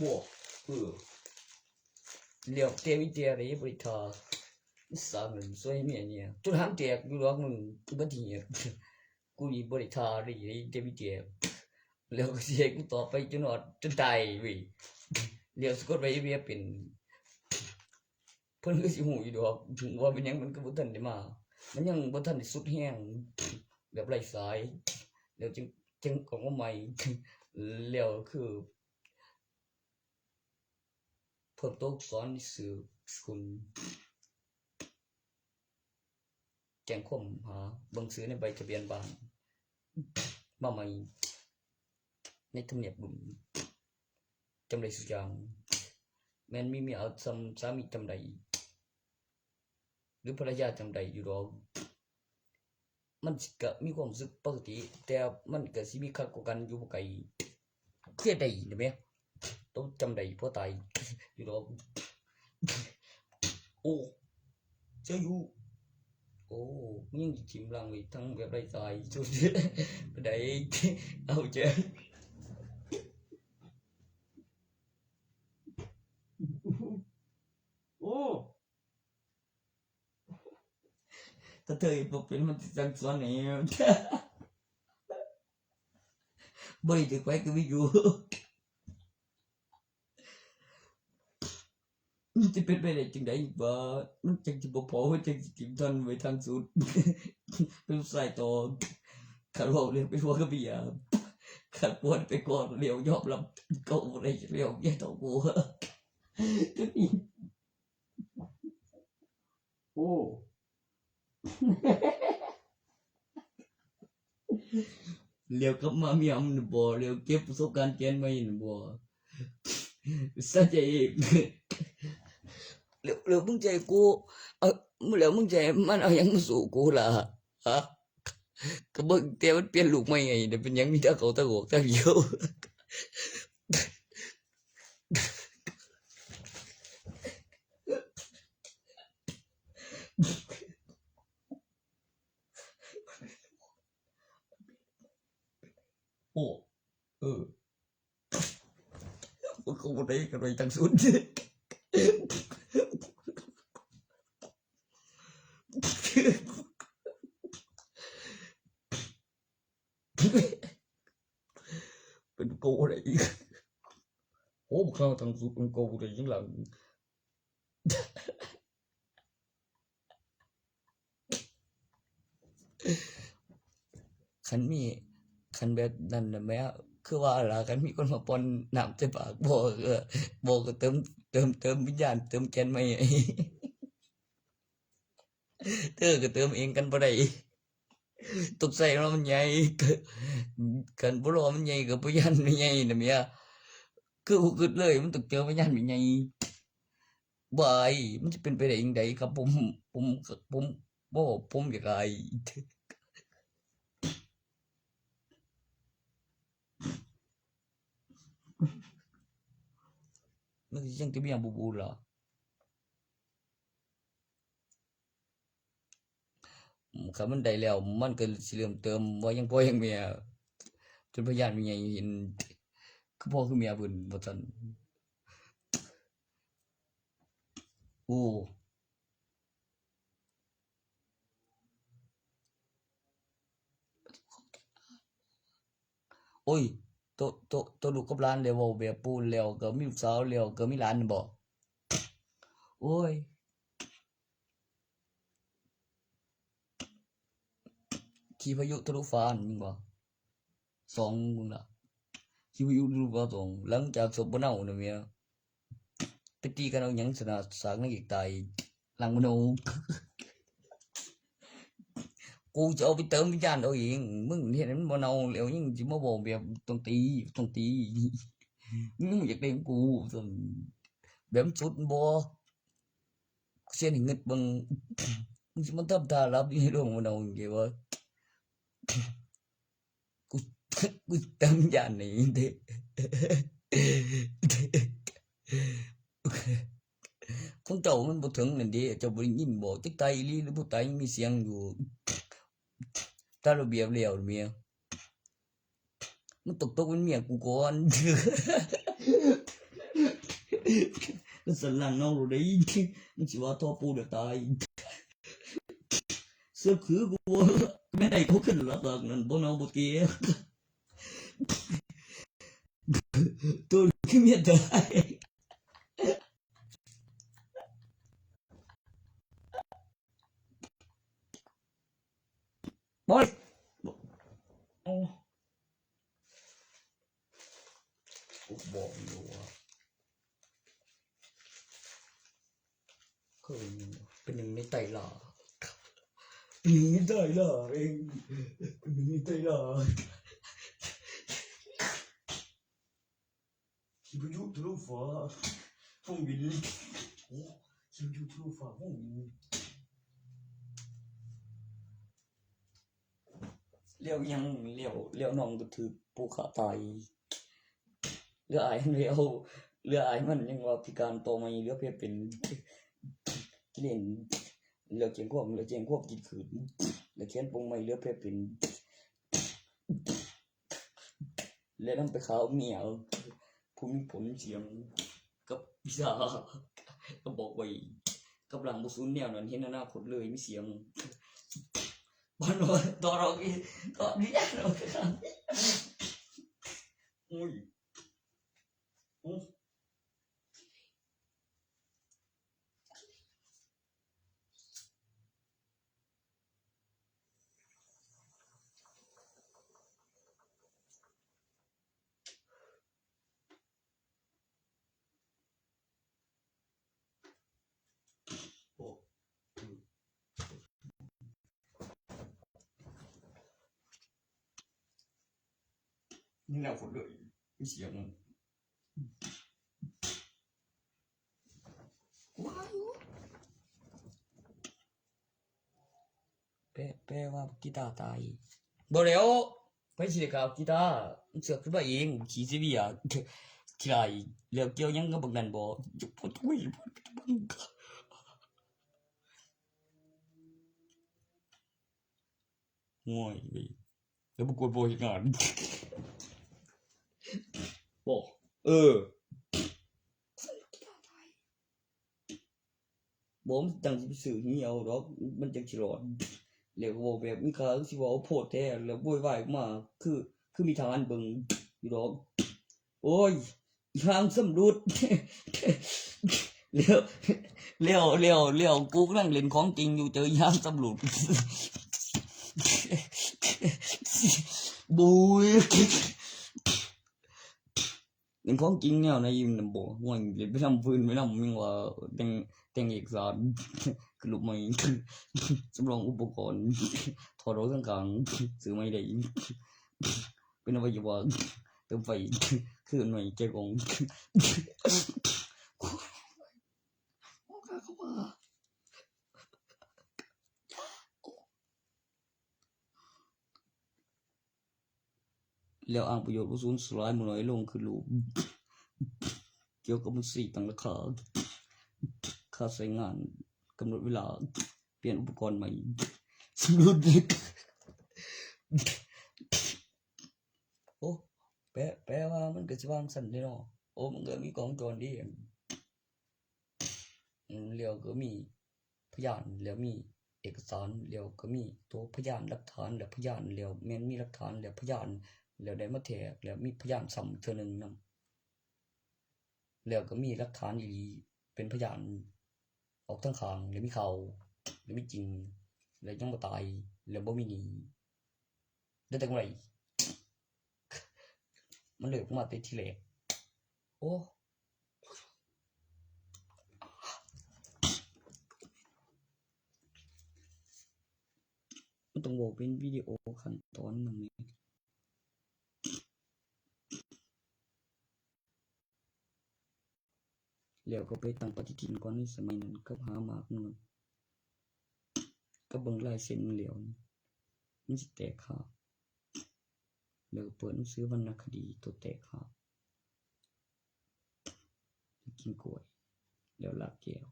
บ่เลี้ยวเตวิเตียเลยบริทาสามหนึ่งช่วยแม่เนี่ยจุดห้ามแตกอยู่รอบมึงบัดนี้กูนี่บริทาเลยเตวิเตียแล้วก็เสียกูต่อไปจนอดจนตายเว้ยเลี้ยวสะกดไว้เวียเป็นเพิ่นก็สิหูอยู่ดอกถึงว่าเป็นหยังมันก็บ่ทันได้มามันยังบ่ทันได้สุดแห้งแบบไร้สายแล้วจึงออกมาใหม่แล้วคือเพิ่นต้องสอนสื่อคุณแจ้งความหาเบิ่งซื้อในใบทะเบียนบ้านมาใหม่ในทำเนียบบุญจำได้สุดอย่างแม่นมีเมียเอาสามีจำได้หรือภรรยาจำได้อยู่ดอกมันก็มีความรู้สึกปกติแต่มันก็สิมีคักกว่ากันอยู่บ่ไกลเครียดได้เด้แม่ต้องจำได้เพราะตายอยู่ดอกโอ้เจ้าอยู่โอ้มึงยังจิ้มลังไว้ทั้งแบบไร้สายสุดไปได้เอาเจ้โอ้ ถ้าเธอบ่เป็นมันสิจังสอนแหวบ่ได้ถึกไว้ก็มีอยู่มันจะเป็นไปได้จังได๋บ่มันจังสิบ่พอมันจังสิจิ้มทันไว้ทางสุดเป็นสายต่อคันเว้าเรื่องเป็นหัวกระเบียคันปวดไปก่อนเลี้ยวยอมรับก็บ่ได้เลี้ยวแย่ต่อกู โอ้ เลี้ยวกลับมามีอำน่ะบ่เลี้ยวเก็บประสบการณ์แกนใหม่น่ะบ่ซะใจเองแล้วมึงใจกูแล้วมึงใจมันเอาหยังมาสู้กูล่ะฮะก็เบิ่งแต่มันเปลี่ยนลูกใหม่ไงเดี๋ยวเป็นหยังมีแต่เขาตะโกกตะเหี่ยวโอ้มันก็บ่ได้กันไว้ทั้งสุดเป็นกูได้อีกโอ้ข้างทั้งสุดเป็นกูได้ยังหลังคันมีคันแบบนั้นน่ะแม่คือว่าล่ะคันมีคนมาป้อนน้ำใส่ปากบ่ก็เติมวิญญาณเติมแกนใหม่ให้เธอก็เติมเองกันบ่ได้ต้องใส่เนาะมันใหญ่คันบ่รอมันใหญ่ก็บ่ยันมันใหญ่น่ะแม่คือกูคิดเลยมันต้องเจอวิญญาณมันใหญ่บ่ายมันจะเป็นไปได้จังไดครับผมบ่ผมอยากอายมันสิจังสิมีหยังบูๆล่ะ คันมันได้แล้วมันก็สิเริ่มเติมบ่ยังพ่อยังแม่จนพยานมีใหญ่เห็นคือพ่อคือแม่เพิ่นว่าซั่นโอ้โอ้ยโตลูกกับหลานแล้วเว้าแบบปูนแล้วก็มีลูกสาวแล้วก็มีหลานบ่โอ้ยขี่พายุทะลุฟ้านั่นมึงบ่2มึงล่ะขี่พายุทะลุฟ้า2หลังจากศพบ่เน่าน่ะแม่ไปตีกันเอาหยังสนะสร้างนางเอกตายหลังบ่เน่า กูจะเอาไปเติมวิญญาณเอาเองมึงเห็นมันบ่เนาแล้วยังสิมาบอกแบบต้องตีมึงอยากได้ของกูส่วนแบบมันสุดบ่เสียนให้เงิดเบิ่งมึงสิมาทำท่ารับอยู่ในโรงบ่เนาจังซี่วะกูกูเติมวิญญาณให้เด้ของเจ้ามันบ่ถึงนั่นเด้เจ้าบ่ได้ยินบ่จักตายอีหลีหรือบ่ตายยังมีเสียงอยู่ตามระเบียบแล้วเมียมันตกเป็นเมียกูก่อน แล้วสันหลังน้องรู้ได้มันสิว่าท่อปูเดือดตายเสื้อคือกูไม่ได้เขาขึ้นรับหลักนั่นบ่เนาบ่เกี้ยตัวคือเมียตายบอยโอ้กูบอกอยู่ว่าเคยเป็นหนึ่งในไตหล่าเป็นหนึ่งในไตหล่าเองเป็นหนึ่งในไตหล่าที่พายุทะลุฟ้าฟงวินโอ้ที่พายุทะลุฟ้าฟงวินเลี้ยวยังเลี้ยวน้องก็ถือปูขาตายเรืออายเรืออายมันยังว่าพิการโตมาเรือเพศเป็นกิเลนเรือเจียงควบกินขืนเรือเขียนปงไม่เรือเพศเป็นเรือน้ำไปขาวเหนียวภูมิผลเสียงกับพิซาก็บอกไว้กับหลังบุษนแนวนั้นเห็นอนาคตเลยมีเสียงบ้านเราตอนเราตอนนี้เราครับอุ้ยโอ้นี่แนวคนเลยมีเสียงว้าวแปลว่ากีตาร์ตายบ่แล้วไปสิได้กับกีตาร์เสือกขึ้นมาเองขี่สิเบียขี้ไรเลือกเกี่ยวยังกับบักนั่นบ่จะพูดคุยบังง่วยไปแล้วบ่กวนบ่เฮ็ดงานบ่เออบ่มันตั้งสิไปซื้อเหี่ยวดอกมันจังสิรอดแล้วก็บอกแบบมีค่าสิเว้าโพดแท้แล้วโวยวายออกมาคือมีทางอันเบิ่งอยู่ดอกโอ้ยทางสำรุด เลี้ยวกูกำลังเล่นของจริงอยู่เจอยามสำรุด บุยเล่นของจริงแนวในยิมนำบ่ห่วยเล่นไปทำฟืนไปนำมึงว่าแต่งเอกสาร คือลูกไม้สำรองอุปกรณ์ถอดรถข้างๆซื้อไม่ได้เป็นอวัยวะเติมไฟคือหน่วยใจกองแล้วอ้างประโยชน์ผู้สูญสลายหมู่น้อยลงคือรูปเกี่ยวกับมันสี่ตั้งราคาค่าใช้งานกำหนดเวลาเปลี่ยนอุปกรณ์ใหม่ สำรวจลึกโอ้แปลว่ามันก็สิวางสั่นเด้เนาะโอ้มันก็มีกล้องวงจรดิแล้วก็มีพยานแล้วมีเอกสารแล้วก็มีตัวพยานหลักฐานแล้วพยานแล้วแม่นมีหลักฐานแล้วพยานแล้วได้มาแทรกแล้วมีพยานซ้ำเทื่อหนึงนำแล้วก็มีหลักฐานอีหลีเป็นพยานออกทั้งข้างแล้วมีเขาแล้วมีจริงแล้วยังบ่ตายแล้วบ่มีหนีได้แต่กำไรมันเลยออกมาแต่ทีแรกโอ้มันต้องบอกเป็นวิดีโอขั้นตอนนำนี่แล้วก็ไปตั้งปฏิทินก่อนในสมัยนั้นกับหามากนู่นก็เบิ่งลายเซ็นมันแล้วมันสิแตกขาดแล้วเปิดหนังสือวรรณคดีตัวแตกขาดกินกล้วยแล้วลากแก้ว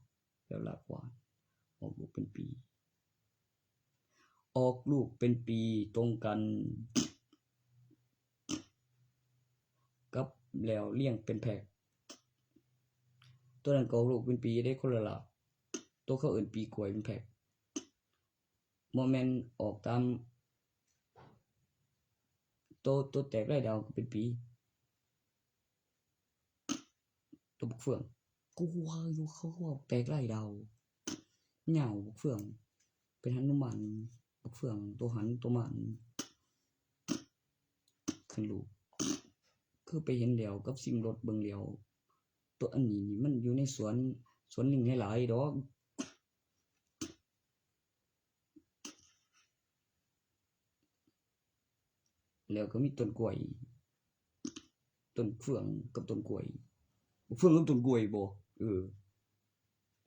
แล้วลากหวานออกลูกเป็นปีออกลูกเป็นปีตรงกันกับแล้วเลี้ยงเป็นแพกตัวนั้นก็ออกลูกเป็นปีได้คนละละตัวเขาเอื่นปีกล้วยเป็นแพกโมเมนออกตามตัวแตกไร่ดาวก็เป็นปีตัวบุกเฟืองกูว่าอยู่เขาว่าแตกไร่ดาวเหงาบุกเฟืองเป็นหันุมานบุกเฟืองตัวหันตัวมันขึ้นลูกคือไปเห็นแล้วกับสิ่งรถเบิ่งแล้วตัวอันนี้นี่มันอยู่ในสวนลิงหลายๆดอกแล้วก็มีต้นกล้วยต้นเฟืองกับต้นกล้วยเฟืองกับต้นกล้วยบ่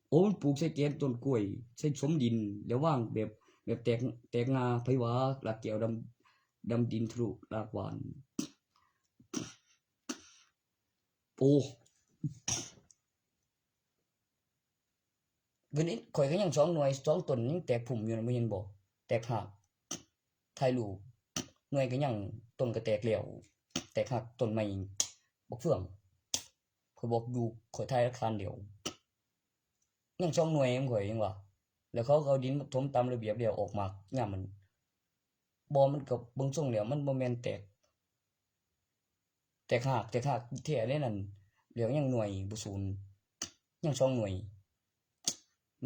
โอ้มันปลูกใส่แกนต้นกล้วยใส่สมดินแล้ววางแบบแตกงาไผว่าลากแก้วดำดินทะลุรากหวานโอ้เดี๋ยวนี้ข่อยก็ยัง2หน่วย2ต้นยังแตกพุ่มอยู่นะบ่เห็นบ่แตกหักถ่ายรูปหน่วยก็ยังต้นก็แตกแล้วแตกหักต้นใหม่บักเฟืองข่อยบอกอยู่ข่อยถ่ายราคาเดียวยัง2หน่วยยังข่อยยังว่าแล้วเขาก็เอาดินมาถมตามระเบียบแล้วออกมายามมันบ่มันก็เบิ่งทรงแล้วมันบ่แม่นแตกหักแท้เลยนั่นแล้วยังหน่วยบ่ศูนย์ยัง2หน่วย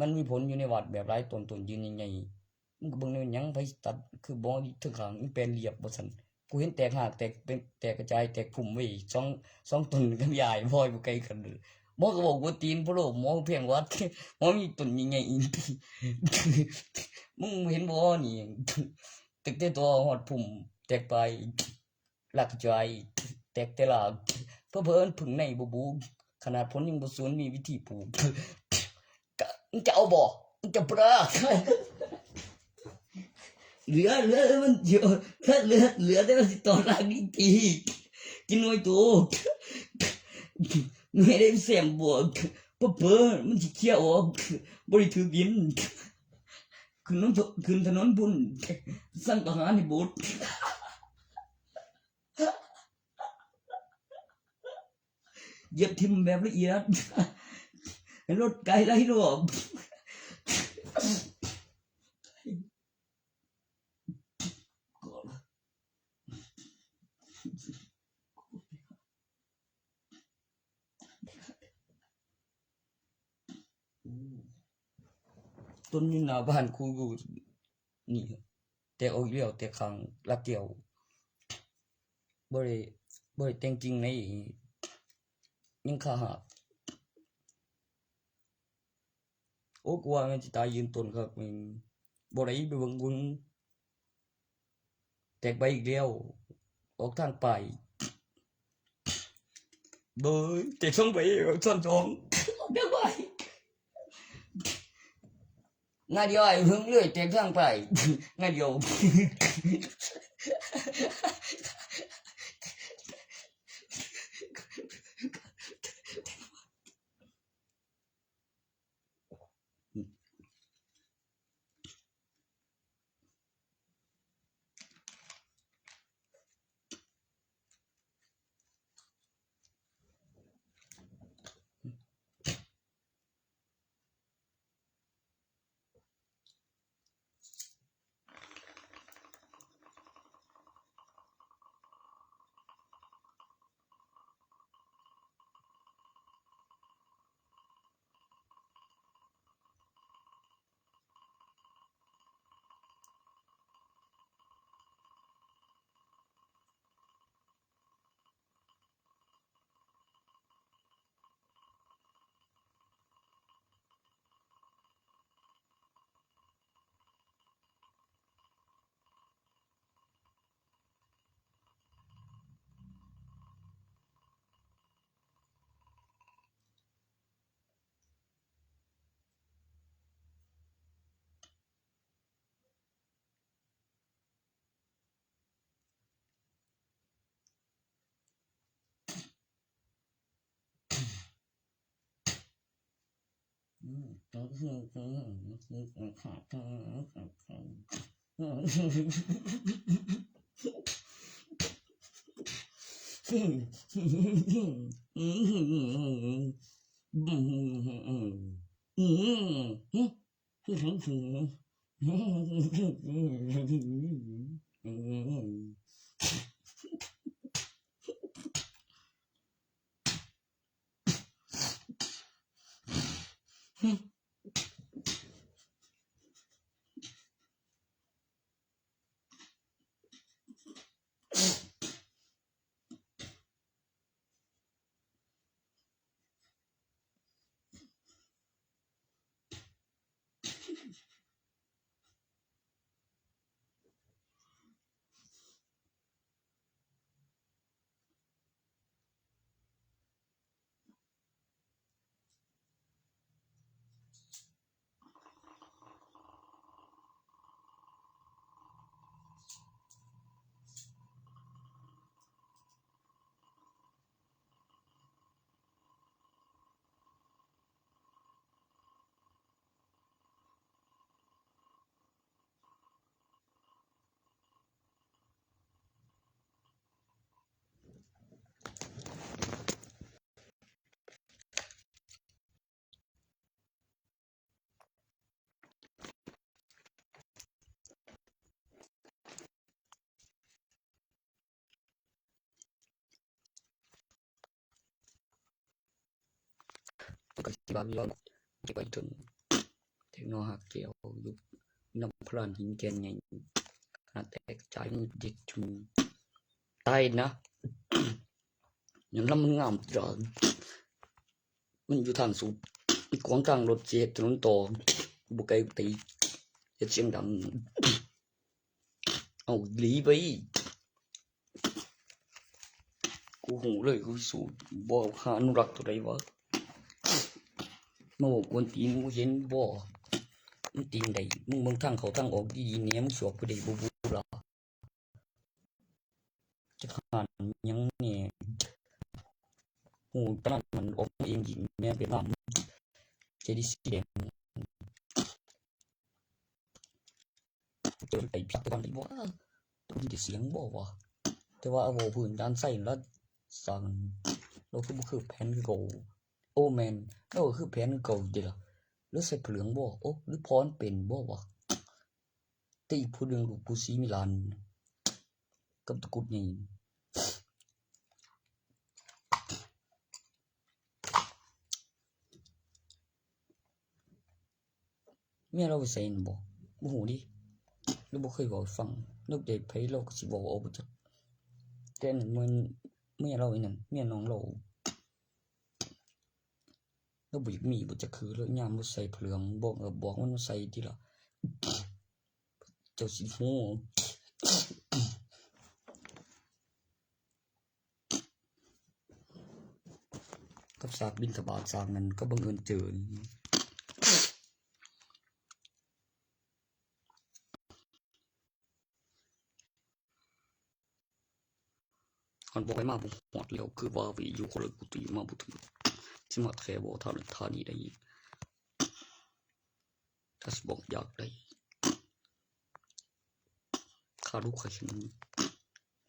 มันมีผลอยู่ในวัดแบบหลายต้นยืนใหญ่ๆมึงก็เบิ่งแนวหยังไผตัดคือบ่ถึงข้างมันเป็นเรียบบ่ซั่นกูเห็นแตกหักแตกเป็นแตกกระจายแตกพุ่มไว้2ต้นกันยายบ่อยบ่ไกลกันหมอก็บอกว่าตีนพะโลหมอเพียงวัดหมอมีต้นใหญ่ๆอีกมึงเห็นบ่นี่ตึกแต่ตัวฮอดพุ่มแตกไปหลักใจแตกแต่ละเพิ่นผึ่งในบ่บูขนาดผลยังบ่สวนมีวิธีปลูกมึงจะเอาบ่มึงจะปลาเหลือมันเยอะถ้าเหลือได้มันสิตอนรากนี่กินหน่อยโตไม่ได้เสียมบวกเพ้อมันสิเคี้ยวออกบ่ได้ถือกินขึ้นถนนพุ่นสั่งทหารให้โบสถ์เหยียบทิ่มแบบละเอียดให้รถไกลไล่รอบต้นอยู่หน้าบ้านกูอยู่นี่แต่เอาอีกแล้วแต่ข้างลักแก้วบ่ได้แต่งจริงในยังขาหักโอ้กูว่ามันสิตายยืนต้นครับมึงบ่ได้ไปเบิ่งแตกใบอีกแล้วออกทางไปเบ้ยแตก2ใบซ้อน2ออกทางไปง่ายเดียวไอ้หึงเรื่อยแตกทางไปง่ายเดียว ก็สิว่ามีว่าจะไปจนเทคโนหักเกี่ยวยุคน้ำพลานหินแกนใหญ่ขนาดแตกกระจายมันเด็กจุนตายนะ อย่างนั้นมันงามจังมันอยู่ทางสูบขวางทางรถเจ็บถนนต่อบ่ไกลตีเฮ็ดเสียงดังเอาหลีไปกูหูเลยกูสูบบ่หาอนุรักษ์ตัวใดวะมาบอกกวนตีนกูเห็นบ่มึงตีนใดมึงเบิ่งทางเข้าทางออกดีๆเนี่ยมึงสวบผู้ใดบ่บูล่ะจะขานหยังนี่หูตะนั้นมันออกเองยิงแม่เป็นน้ำเจดีสีแดงเจอไอ้ผิดกันได้บ่ต้องมีเสียงบ่วะแต่ว่าเอาพื้นด้านใส่แล้วสั่งเราคือแผนคือเก่าโอ้แม่นเราคือแผนคือเก่าเด้ล่ะหรือใส่เปลืองบ่โอ้หรือพรเป็นบ่วะแต่อีกผู้นึงลูกผู้ศรีมิลานกับตะกุดใหญ่แม่เราไปใส่นั่นบ่ฮู้ดิเราบ่เคยเว้าฟังนึกได้ไผเราก็สิเว้าเอาบ่จักแต่นั่นมันแม่เราอีนั่นแม่น้องเราบ่อยากมีบ่จักคือแล้วยามบ่ใส่เปลืองบอกมันใส่ติล่ะเจ้าสิฮู้กับสากบิณฑบาตสากนั้นก็บังเอิญเจอมันบอกให้มาบ่ฮอดแล้วคือว่าวิอยู่คนละกุฏิมาบ่ถึงสิมาแค่บ่ทานีได้อีกถ้าสิบอกอยากได้ข้าลูกข้าเห็น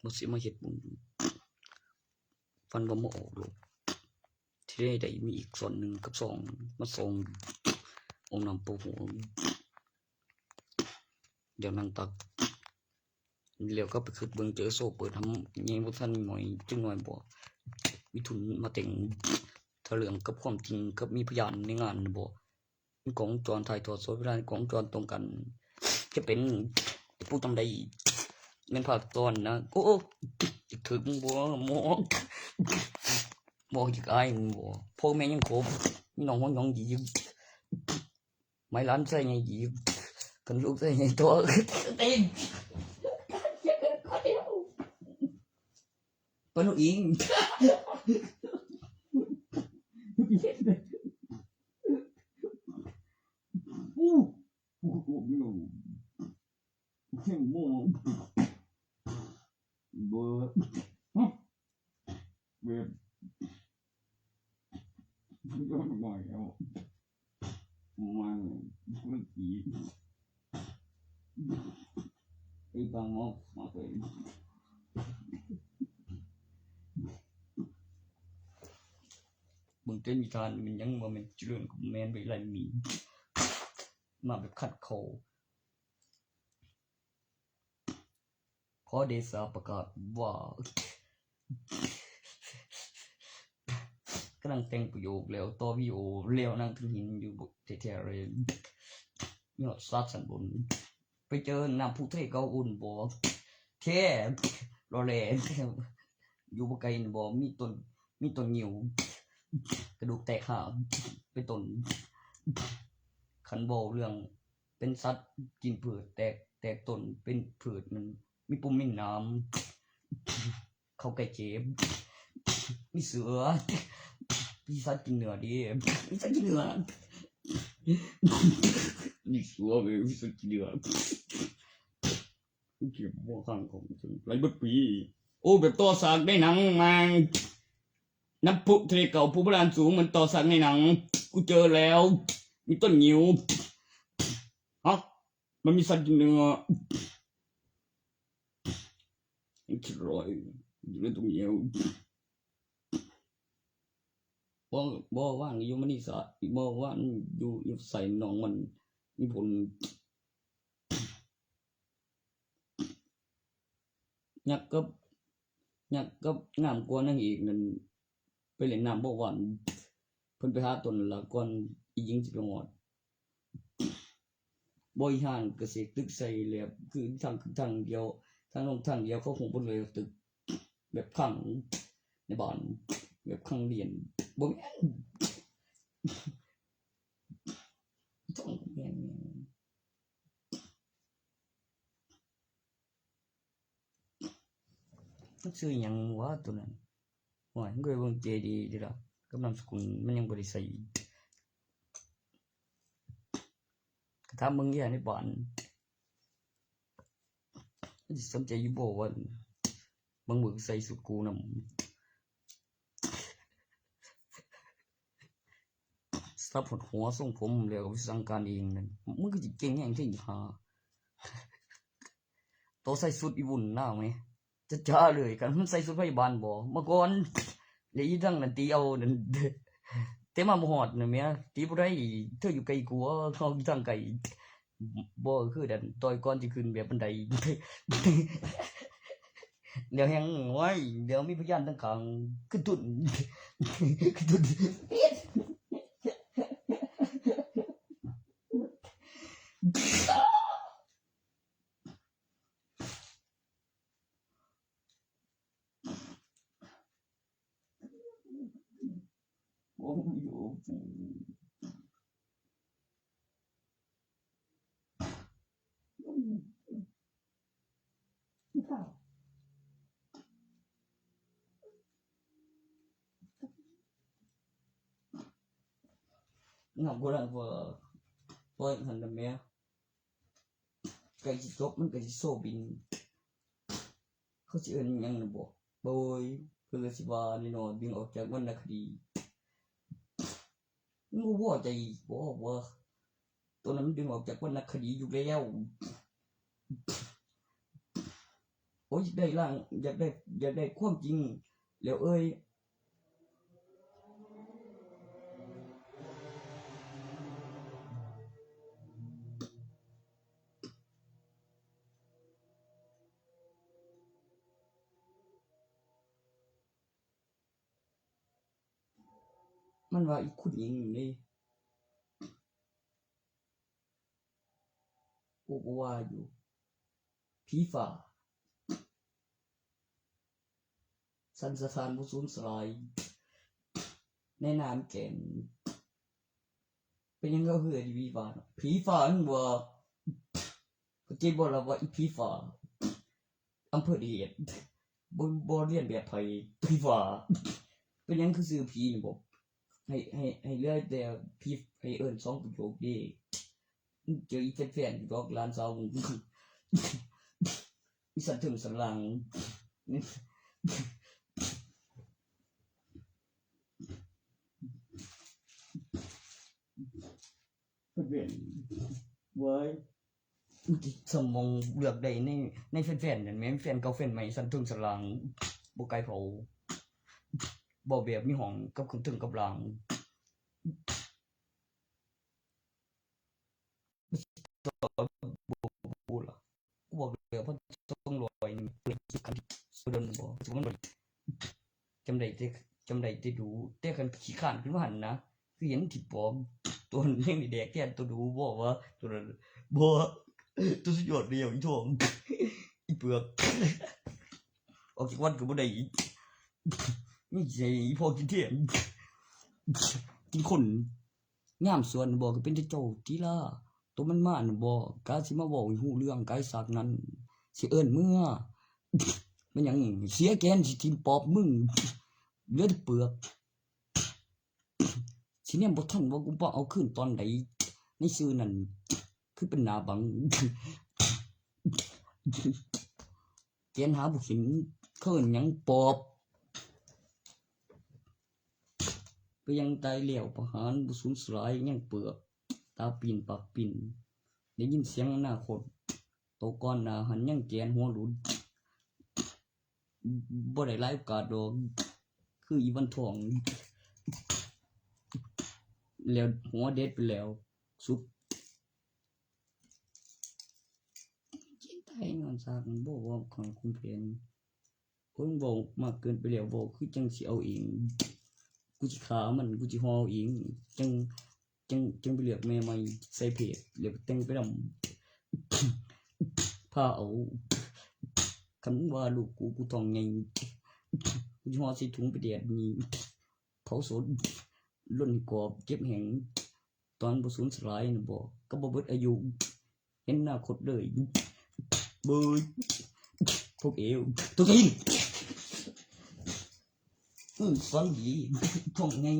บ่สิมาเฮ็ดบุญฟันบ่มาออกหรอกที่ได้มีอีกส่วนหนึ่งกับสองมาส่งองค์นำปู่หัวเดี๋ยวนั่งตักเลี้ยวก็ไปคือเบิ่งเจอโซ่เปิดทำยังบ่ทันหน่อยจึงหน่อยบ่มีทุนมาแต่งถ้าเรื่องกับความจริงกับมีพยานในงานบ่กล้องจรถ่ายทอดสดเวลากล้องจรตรงกันจะเป็นผู้ทำได้แม่นภาคตอนนะโอ้ถึงบ่หมอบ่อยากอายบ่พ่อแม่ยังคบมีน้องน้องหยิบไม่ล้านใส่ไงหยิบกันลูกใส่ไงตัวเต้นปนุอิง มันมันผีไอ้บางมอกมาเลย เบิ่งเต้นนิทานมันยังบ่แม่นเจริญกับแม่นไปไรมีมาแบบขัดคอขอเดชะประกาศว่ากำลังแต่งประโยคแล้วต่อวิดีโอแล้วนั่งถึงหินอยู่บนแท้ๆเลยยอดซัดสันบนไปเจอน้ำพุทะเลเกาอุ่นบ่แท้รอแลอยู่บ่ไกลนี่บ่มีต้นงิ้วกระดูกแตกหางเป็นต้นคันบ่เรื่องเป็นสัตว์กินพืชแตกต้นเป็นพืชมันมีปุ่มมีน้ำเขาไก่เจ็บมีเสือมีสัตว์กินเนื้อดิมีสัตว์กินเนื้อนี่เสือเว้ยมีสัตว์กินเนื้อเก็บบ่ข้างของจนไรเบิดปีโอ้แบบต่อสากได้หนังมาน้ำพุทะเลเก่าภูโบราณสูงเหมือนต่อสากในหนังกูเจอแล้วมีต้นงิ้วฮะมันมีสัตว์กินเนื้อคิดร้อยอยู่ในตรงนี้บ่ว่างอยู่มันนี่สะบ่ว่างอยู่ใส่น้องมันมีผลยักกับงามกว่านางเอกนั่นไปเล่นน้ำบ่หวานเพิ่นไปหาต้นละก่อนอีหญิงสิไปฮอดบ่อีห่านก็สิตึกใส่แลบคือทางเดียวทางลงทางเดียวเขาคงบ่เลยตึกแบบข้างในบ้านแบบข้างเรียนบ่แม่นต้องแม่นมันชื่อหยังวะตัวนั้นโอ้ยมันก็เบิ่งเจดีย์เด้ล่ะกับนามสกุลมันยังบ่ได้ใส่ก็ถามเบิ่งอยู่ในบ้านมันสิสนใจอยู่บ่ว่าบางมื้อใส่สุดกูนำซับหัวทรงผมแล้วก็สั่งการเองนั่นมึงก็สิเก่งแฮงที่หาโตใส่สุดอีวุ่นหน้าไหมจะจ้าเลยกันมันใส่สุดพยาบาลบ่เมื่อก่อนเลยอีทั้งนั้นตีเอานั่นแต่มาบ่ฮอดนั่นแหมตีบ่ได้เธออยู่ไกลกว่าเขาอยู่ทางไกลบ่คือดันต่อยก่อนสิขึ้นแบบบันไดเดี๋ยวแฮงโอ้ยเดี๋ยวมีพยานทั้งข้างคือตุ่นคือตุ่นโอ้ยngọc của bạn vừa tôi thành đầm mẹ cái gì tốtมันก็สิโซบินเขาสิเอิ้นหยังน่ะบ่โดยเพื่อสิว่านี่เนาะดึงออกจากวรรณคดีมันบ่พอใจบ่ว่าตัวนั้นมันดึงออกจากวรรณคดีอยู่แล้วโอ้ยได้ร่างอยากได้ความจริงแล้วเอ้ยมันว่าอีกคุณหญิงนี่กูก็ว่าอยู่ผีฟ้าสันสถานบ่สูญสลายในน้ำแก่นเป็นหยังก็คือผีฟ้าเนาะผีฟ้ามันว่าก็สิบ่ล่ะว่าอีผีฟ้าอำเภอเดชบ่เรียนแบบไผผีฟ้าเป็นหยังคือชื่อผีนี่บ่ให้เหลือแต่ผีให้เอิ้น2ประโยคเด้เจออีแฟนๆอยู่ดอกหลานสาวมึงอีสันถึงสันหลัง เป็นเวียนเว้ย สมองเลือกได้ในแฟนๆนั่นแม่นแฟนเก่าแฟนใหม่สันถึงสลางบ่ไกลเผาบ่แบบมีห้องกับขึ้นถึงกับหลังพูดล่ะกูบอกเลยเพราะต้องรอยนี่เปลี่ยนคิดกันบ่โดนบ่สมมุติมันจำได้แต่ดูแต่คันขี้ข้านขึ้นมาหั่นนะคือเห็นที่ปลอมตัวนั้นยังนี่แดกแก่นตัวดูบ่ว่าตัวนั้นบ่ตัวสุดยอดเดียวอีทองอีเปลือกออกจากวัดก็บ่ได้อีกนี่ใจอีพอกินเที่ยงกินคนงามส่วนบ่ก็เป็นแต่เจ้าทีล่ะตัวมันมาน่ะบ่กาสิมาเว้าให้ฮู้เรื่องกายสักนั้นสิเอิ้นเมื่อมันหยังเสียแกนสิทิ่มปอบมึงเหลือแต่เปลือกสิแนมบ่ทันว่ากูบ่เอาคืนตอนใดในซื่อนั่นคือเป็นหน้าบังแกนหาบ่เห็นเขาเอิ้นหยังปอบก็ยังตายแล้วประหารบ่สูญสลายยังเปลือกตาปีนปากปีนได้ยินเสียงอนาคตโตก่อนหน้าหันยังแกนหัวหลุดบ่ได้หลายโอกาสดอกคืออีวันทองแล้วหัวเด็ดไปแล้วสุดจินไทยนอนซากบ่ว่าของคุณเพลงเพิ่นบอกมากเกินไปแล้วบ่คือจังสิเอาเองกูสิฆ่ามันกูสิห่อเองจังไปเลือกแม่ใหม่ใส่เพจแล้วแต่งไปนำพาเอาคันว่าลูกกูท้องใหญ่กูสิห่อใส่ถุงไปแดดนี่เผาสดล้นกรอบเก็บแห้งตอนบ่สูญสลายน่ะบ่ก็บ่เบิดอายุเห็นอนาคตเลยเบยพวกเอวตัวกินฝันดีท้องใหญ่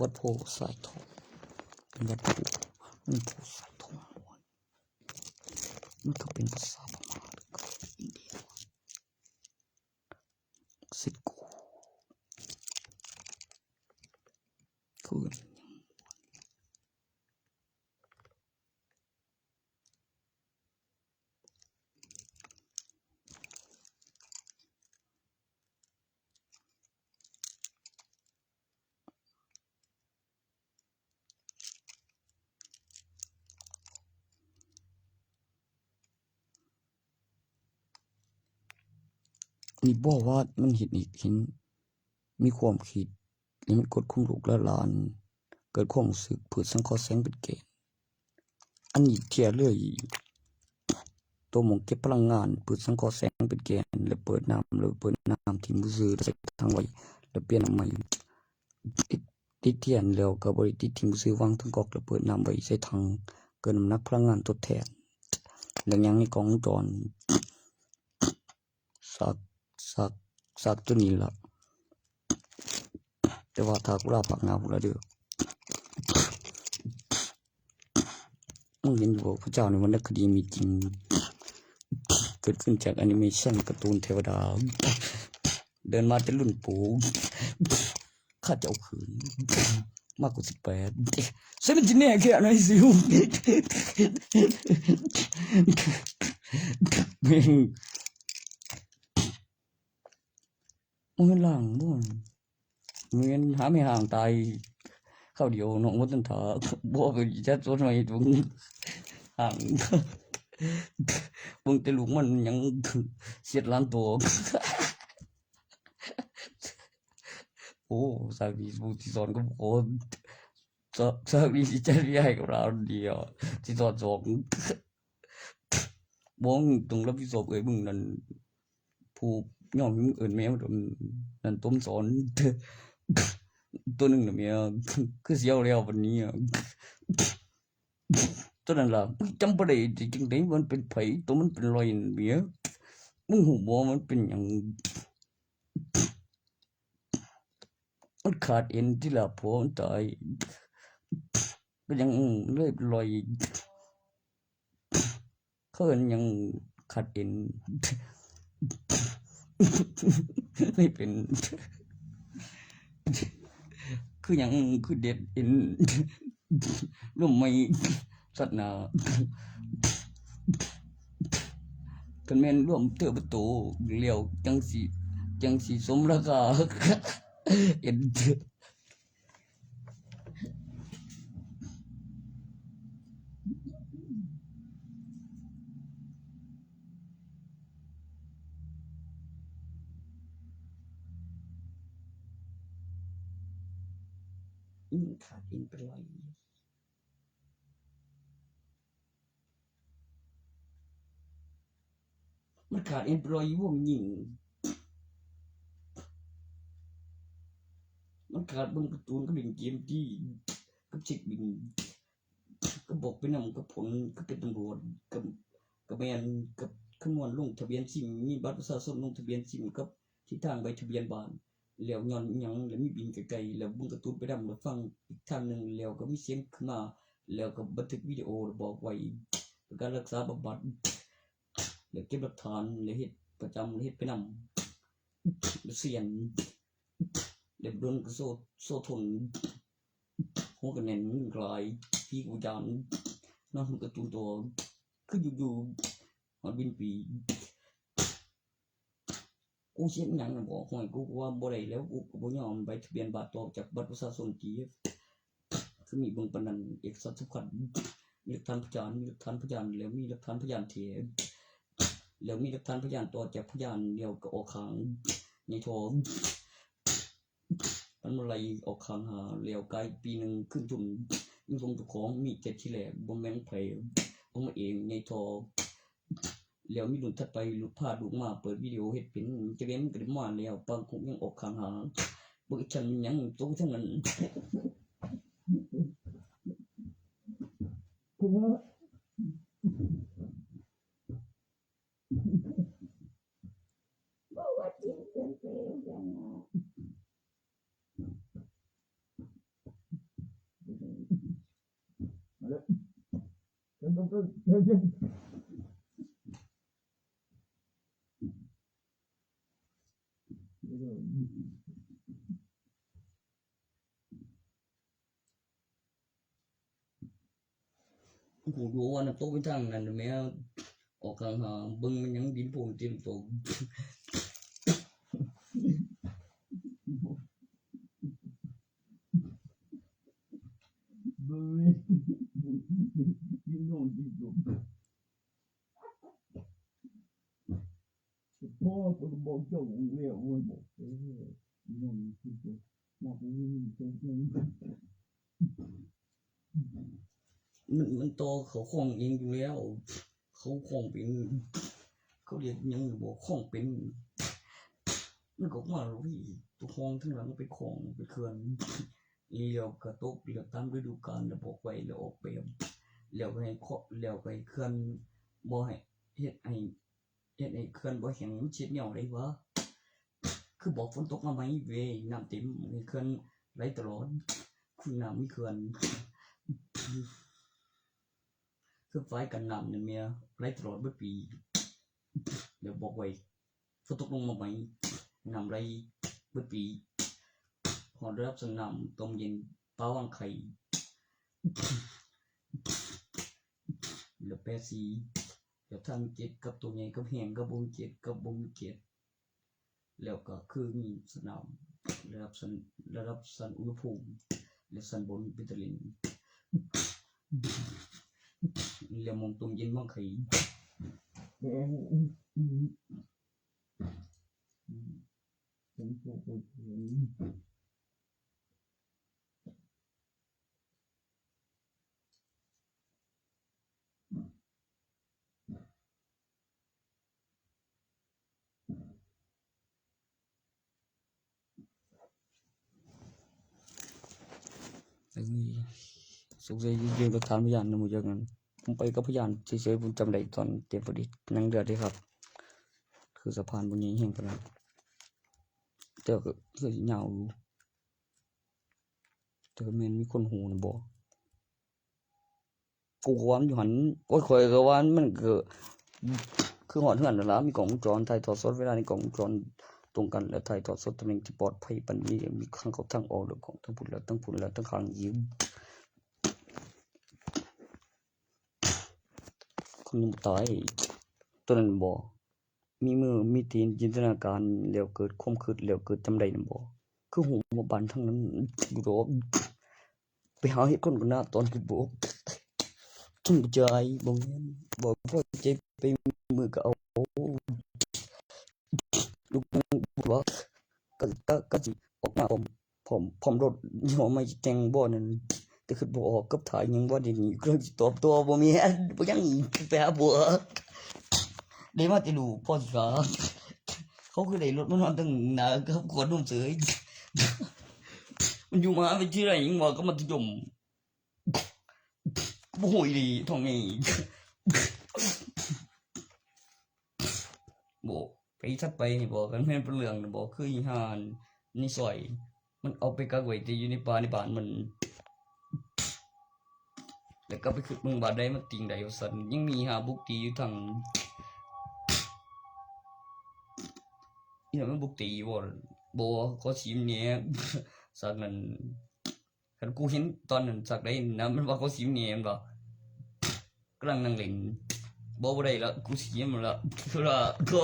วัดโพสายทองเป็นวัดโพโพสายทองมันก็เป็นภาษาพม่ากับอินเดียสิกูคือนี่บอกว่ามันเห็นมีความคิดแล้วมันกดคุมลูกละลานเกิดความรู้สึกพืชสังเคราะห์แสงเป็นเกณฑ์อันนี้เทียเลยตัวหมองเก็บพลังงานพืชสังเคราะห์แสงเป็นเกณฑ์แล้วเปิดน้ำที่มือซื้อใส่ทางไว้แล้วเปลี่ยนน้ำใหม่ติดเทียนแล้วก็บริติดที่มือซื้อวางทั้งกอกแล้วเปิดน้ำไว้ใส่ทางเกินน้ำหนักพลังงานทดแทนแล้วยังในกล่องวงจรสักตัวนี้ล่ะแต่ว่าถ้ากูลาผักงาพูดแล้วเด้อมึงเห็นอยู่ว่าพระเจ้าในวรรณคดีมีจริงเกิดขึ้นจากแอนิเมชันการ์ตูนเทวดาเดินมาจะรุ่นปู่ข้าจะเอาคืนมากกว่า18ฉันเป็นจีเน่แค่ไหนสิวมึงหลังบ่นมึงหาไม่ห่างตายเข้าเดียวน้องวัฒนธาบ่ไปจัดสวนไว้ตรงห่างมึงแต่ลูกมันยังเสียดล้านตัวโอ้สามีผู้ที่สอนก็โอ้สามีที่จะเรียกกับเราเดียวที่สอนสองบ้องตรงรับผิดชอบเอ้ยมึงนั่นผู้ย่อมเอิ้นแมวนั่นต้มสอนตัวหนึ่งน่ะเมียคือเสียวแล้ววันนี้ ตัวนั้นล่ะมึงจำบ่ได้สิจังได๋มันเป็นไผตัวมันเป็นรอยนั่นเบียมึงฮู้บ่มันเป็นหยังมันขาดเอ็นที่ล่ะผัวมันตายเป็นหยังเลยเป็นรอยเขาเอิ้นหยังขาดเอ็นไม่เป็นคือหยังคือเด็ดเอ็นร่วมไม่สัตว์หนาคันแม่นร่วมเตื้อประตูเลี้ยวจังสิสมราคาเอ็นขาดเอ็นเป็นรอยมันขาดเอ็นเป็นรอยอยู่บ่มันยิงมันขาดเบิ่งการ์ตูนก็เล่นเกมที่กับเช็คบิลก็บอกไปนำกับผลก็เป็นตำรวจกับแม่นกับคำนวณลงทะเบียนซิมมีบัตรประชาชนลงทะเบียนซิมกับทิศทางใบทะเบียนบ้านแล้วย้อนอิหยังแล้วมีบินไกลๆแล้วเบิ่งการ์ตูนไปนำแล้วฟังอีกทางหนึงแล้วก็มีเสียงขึ้นมาแล้วก็บันทึกวิดีโอแล้วบอกไว้การรักษาบำบัดแล้วเก็บหลักฐานแล้วเฮ็ดประจำแล้วเฮ็ดไปนำเสียนเดี๋ยวโดนก็โซทนหัวกันแน่นกลายพี่กูจานน้องการ์ตูนตัวคืออยู่ๆมันบินปีกูเสียหยังน่ะบอกห้อยกูว่าบ่ได้แล้วกูก็บ่ยอมใบทะเบียนบ้านต่อจากบัตรประชาชนที่คือมีเบิ่งปานนั้นเอกสารสำคัญมีหลักฐานพยานแล้วมีหลักฐานพยานเถียแล้วมีหลักฐานพยานต่อจากพยานเดียวก็ออกข้างในทองมันมาไล่ออกข้างหาแล้วกลายปีหนึงขึ้นทุนมีวงตะของมีเจ็ดที่แหลกบ่แม่นไผเอามาเองในทอแล้วมีรุ่นถัดไปลูกพาลูกมาเปิดวิดีโอเฮ็ดเป็นจะเรียนมันก็ได้มาแล้วบางคงยังออกข้างหาบ่อีฉันยังโตทั้งนั้นผมว่าบอกว่าจริงเกินไปอย่างนั้นมาแล้วเดินกูรู้ว่าน่ะโตไปทางนั้นแม่ออกข้างหาเบิ่งมันยังดินโป่งเต็มโตเบยยินโดนยินโดนพ่อก็บอกเจ้าเลี้ยวไว้บอกยินโดนยินโดนอยากยินโดนมันโตเขาคล้องเองอยู่แล้วเขาคล้องเป็นเขาเรียกหยังบอกคล้องเป็นมันก็ว่าตัวคล้องทั้งหลังเป็นคล้องเป็นเขื่อนเลี้ยวกระตกเลี้ยวตามฤดูกาลแล้วบอกไว้แล้วออกแบบแล้วก็ให้แล้วก็ให้เขื่อนบ่ให้เฮ็ดให้เขื่อนบ่แห้งมันชิดเหนียวได้วะคือบอกฝนตกมาไหมเว้ยน้ำเต็มให้เขื่อนไหลตลอดคุณน้ำมีเขื่อนคือฝ่ายกันน้ำนี่แม่ไหลตลอดเบิดปีเดี๋ยวบอกไว้ฝนตกลงมาไหมน้ำไหลเบิดปีพอได้รับสนามต้มเย็นป้าวางไข่แล้วแปรสีแล้วทำเจ็ดกับตัวใหญ่กับแห้งกับบ่มีเจ็ดกับบ่มีเจ็ดแล้วก็คือมีสนามระดับสันอุณหภูมิและสันบนเป็นตะลิงแล้วมองต้มเย็นวางไข่ผมก็สงสัยยืนหลักฐานพยานนำมาจากนั้น ผมไปกับพยานเฉยๆผมจำได้ตอนเตรียมพอดีนั่งเรือด้วยครับ คือสะพานบนนี้แห่งกันนะแต่ก็คือยาวอยู่แต่ก็แม่นมีคนหูนะบ่กูก็ว่ามันอยู่หันโอ้ยข่อยก็ว่ามันก็คือหอดเฮือนนั่นล่ะมีกล้องวงจรถ่ายทอดสดเวลาในกล้องวงจรตรงกันแล้วถ่ายทอดสดตำแหน่งที่ปลอดภัยปานนี้มีทางเข้าทางออกแล้วของทั้งพุ่นแล้วทั้งพุ่นแล้วทั้งข้างยิงคนยังบ่ตายตัวนั้นบ่มีมือมีตีนจินตนาการแล้วเกิดความคิดแล้วเกิดจำได้นำบ่คือหูบ่บานทั้งนั้นอยู่ดอกไปหาเฮ็ดคนกันนะตอนคิดบ่จงใจบ่แม่นบ่พอใจไปมือก็เอาลูกบ่ก็สิออกมาพร้อมรถยี่ห้อใหม่แต่งบ่นั่นแต่คิดบ่ออกกับถ่ายหยังบ่ได้นี่กำลังสิตอบตัวบ่แม่นบ่ยังไปหาผัวได้มาแต่ลูกพ่อสิขาเขาคือได้รถมานอนตั้งหน้ากับขวดนมเสยมันอยู่มหาวิทยาลัยหยังว่าก็มัธยมบ่ฮู้อีหลีท้องนี่บ่ไปถัดไปนี่บ่กันแม่นเป็นเรื่องบ่คืออีห่านี่ซอยมันเอาไปกักไว้แต่อยู่ในป่าในบ้านมันแล้วก็ไปคิดเบิ่งบาดใดมันติงได้ว่าซั่นยังมีหาบุกตีอยู่ทางอีนั่นมันบุกตีบ่ก็สิมแหน่ซักนั้นคันกูเห็นตอนนั้นซักได้นะมันว่าเขาสิมแหน่มันว่ากำลังนั่งเล่นบ่ได้ละกูสิมละคือว่าก็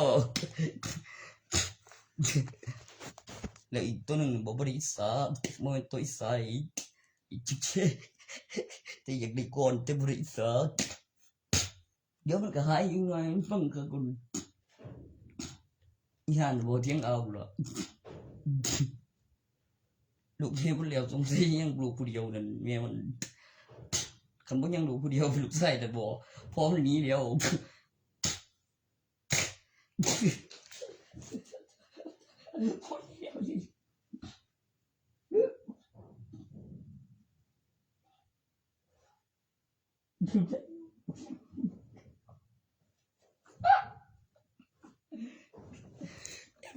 แล้วอีกตัวหนึงบ่ได้อิสาบ่แม่นตัวอิสาอีกจิ๊กแต่อยากได้ก่อนแต่บ่ได้อิสาเดี๋ยวมันก็หายอยู่ไงฟังก็กูอีห่าบ่เถียงเอาล่ะลูกเมียมันแล้วสงสัยยังลูกผู้เดียวนั่นเมียมันคันบ่ยังลูกผู้เดียวลูกชายแต่บ่พอมันหนีแล้ว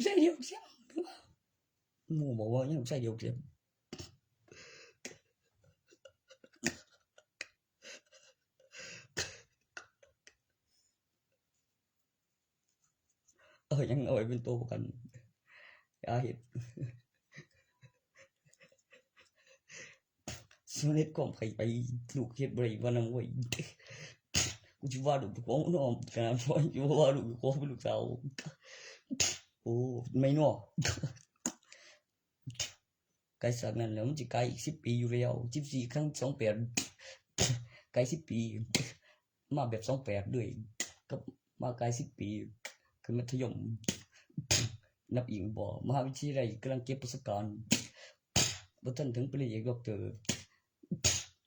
ใช่เดียวเสียหมู่บอกว่ายังใช่เดียวเสียยังเอาไว้เป็นตัวประกันอย่าเฮ็ดสิเฮ็ดก่อมไผไปลูกเฮ็ดบ่ได้ว่านํเว้ยกูสิว่าลูกของน้องขนาดบ่อยู่ว่าลูกของเป็นลูกสาวโอ้ไม่น้อไกลสักนั้นแล้วมันสิไกลอีก10ปีอยู่แล้ว14ครั้ง28ไกล10ปีมาแบบ28ด้วยกับมาไกล10ปีคือมัธยมนับอีกบ่มหาวิทยาลัยกำลังเก็บประสบการณ์บ่ทันถึงปริญญาด็อกเตอร์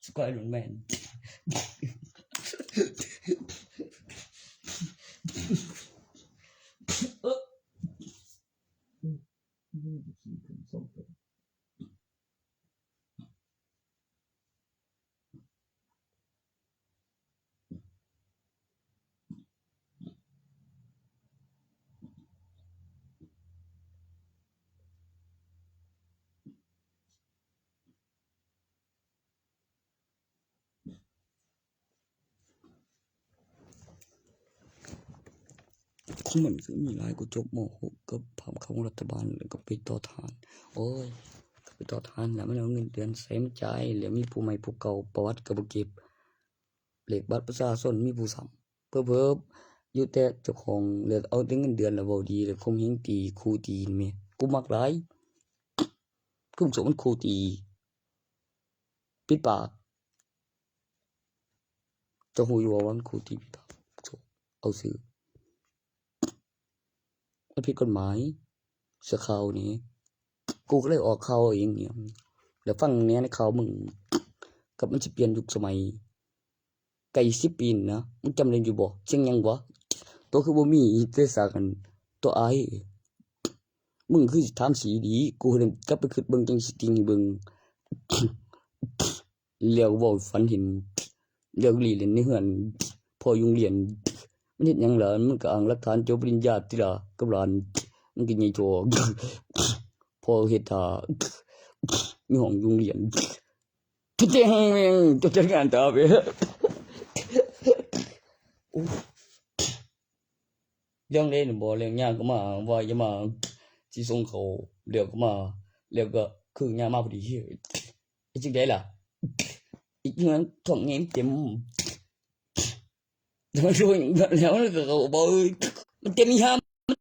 สกอยหลุนแมนของมันคือมีหลายกูจบม.6ก็ผ่านเข้ารัฐบาลแล้วก็ไปต่อทหารโอ้ยก็ไปต่อทหารแล้วมันเอาเงินเดือนใส่มาจ่ายแล้วมีผู้ใหม่ผู้เก่าประวัติก็บ่เก็บเลขบัตรประชาชนมีผู้ซ้ำเผลอๆอยู่แต่เจ้าของเหลือเอาแต่เงินเดือนแล้วเว้าดีแล้วข่มเหงตีครูตีนี่แหมกูมักหลายคือสมมันครูตีปิดปากเจ้าฮู้อยู่บ่ว่ามันครูตีปิดปากเอาซื่อมันผิดกฎหมายเสื้อขาวนี่กูก็เลยออกข่าวเองเนี่ยแล้วฟังแหน่ในข่าวมึงกับมันสิเปลี่ยนยุคสมัยไกล10ปีนะมึงจำได้อยู่บ่เสียงหยังบ่ตัวคือบ่มีแต่สากันตัวอายมึงคือสิถามสีดีกูเลยกลับไปคิดเบิ่งจังสิจริงเบิ่งแล้วเว้าฝันเห็น เลิกเรียนในเฮือนพออยู่โรงเรียนมันเฮ็ดหยังล่ะมันก็อ้างหลักฐานจบปริญญาติล่ะกับหลานมันก็ใหญ่โตพอเฮ็ดท่ามีห้องอยู่โรงเรียนทุเตงแม่งจะจัดการตาไปเรื่องเล่นบ่เรื่องยากก็มาว่าอย่ามาสิส่งเขาเรียกก็มาแล้วก็คือยามมาพอดีไอ้จังได๋ล่ะอีกเรื่องท้องแงมเต็มแล้วมันช่วยแล้วก็เขาบอกมันเต็มอีหาม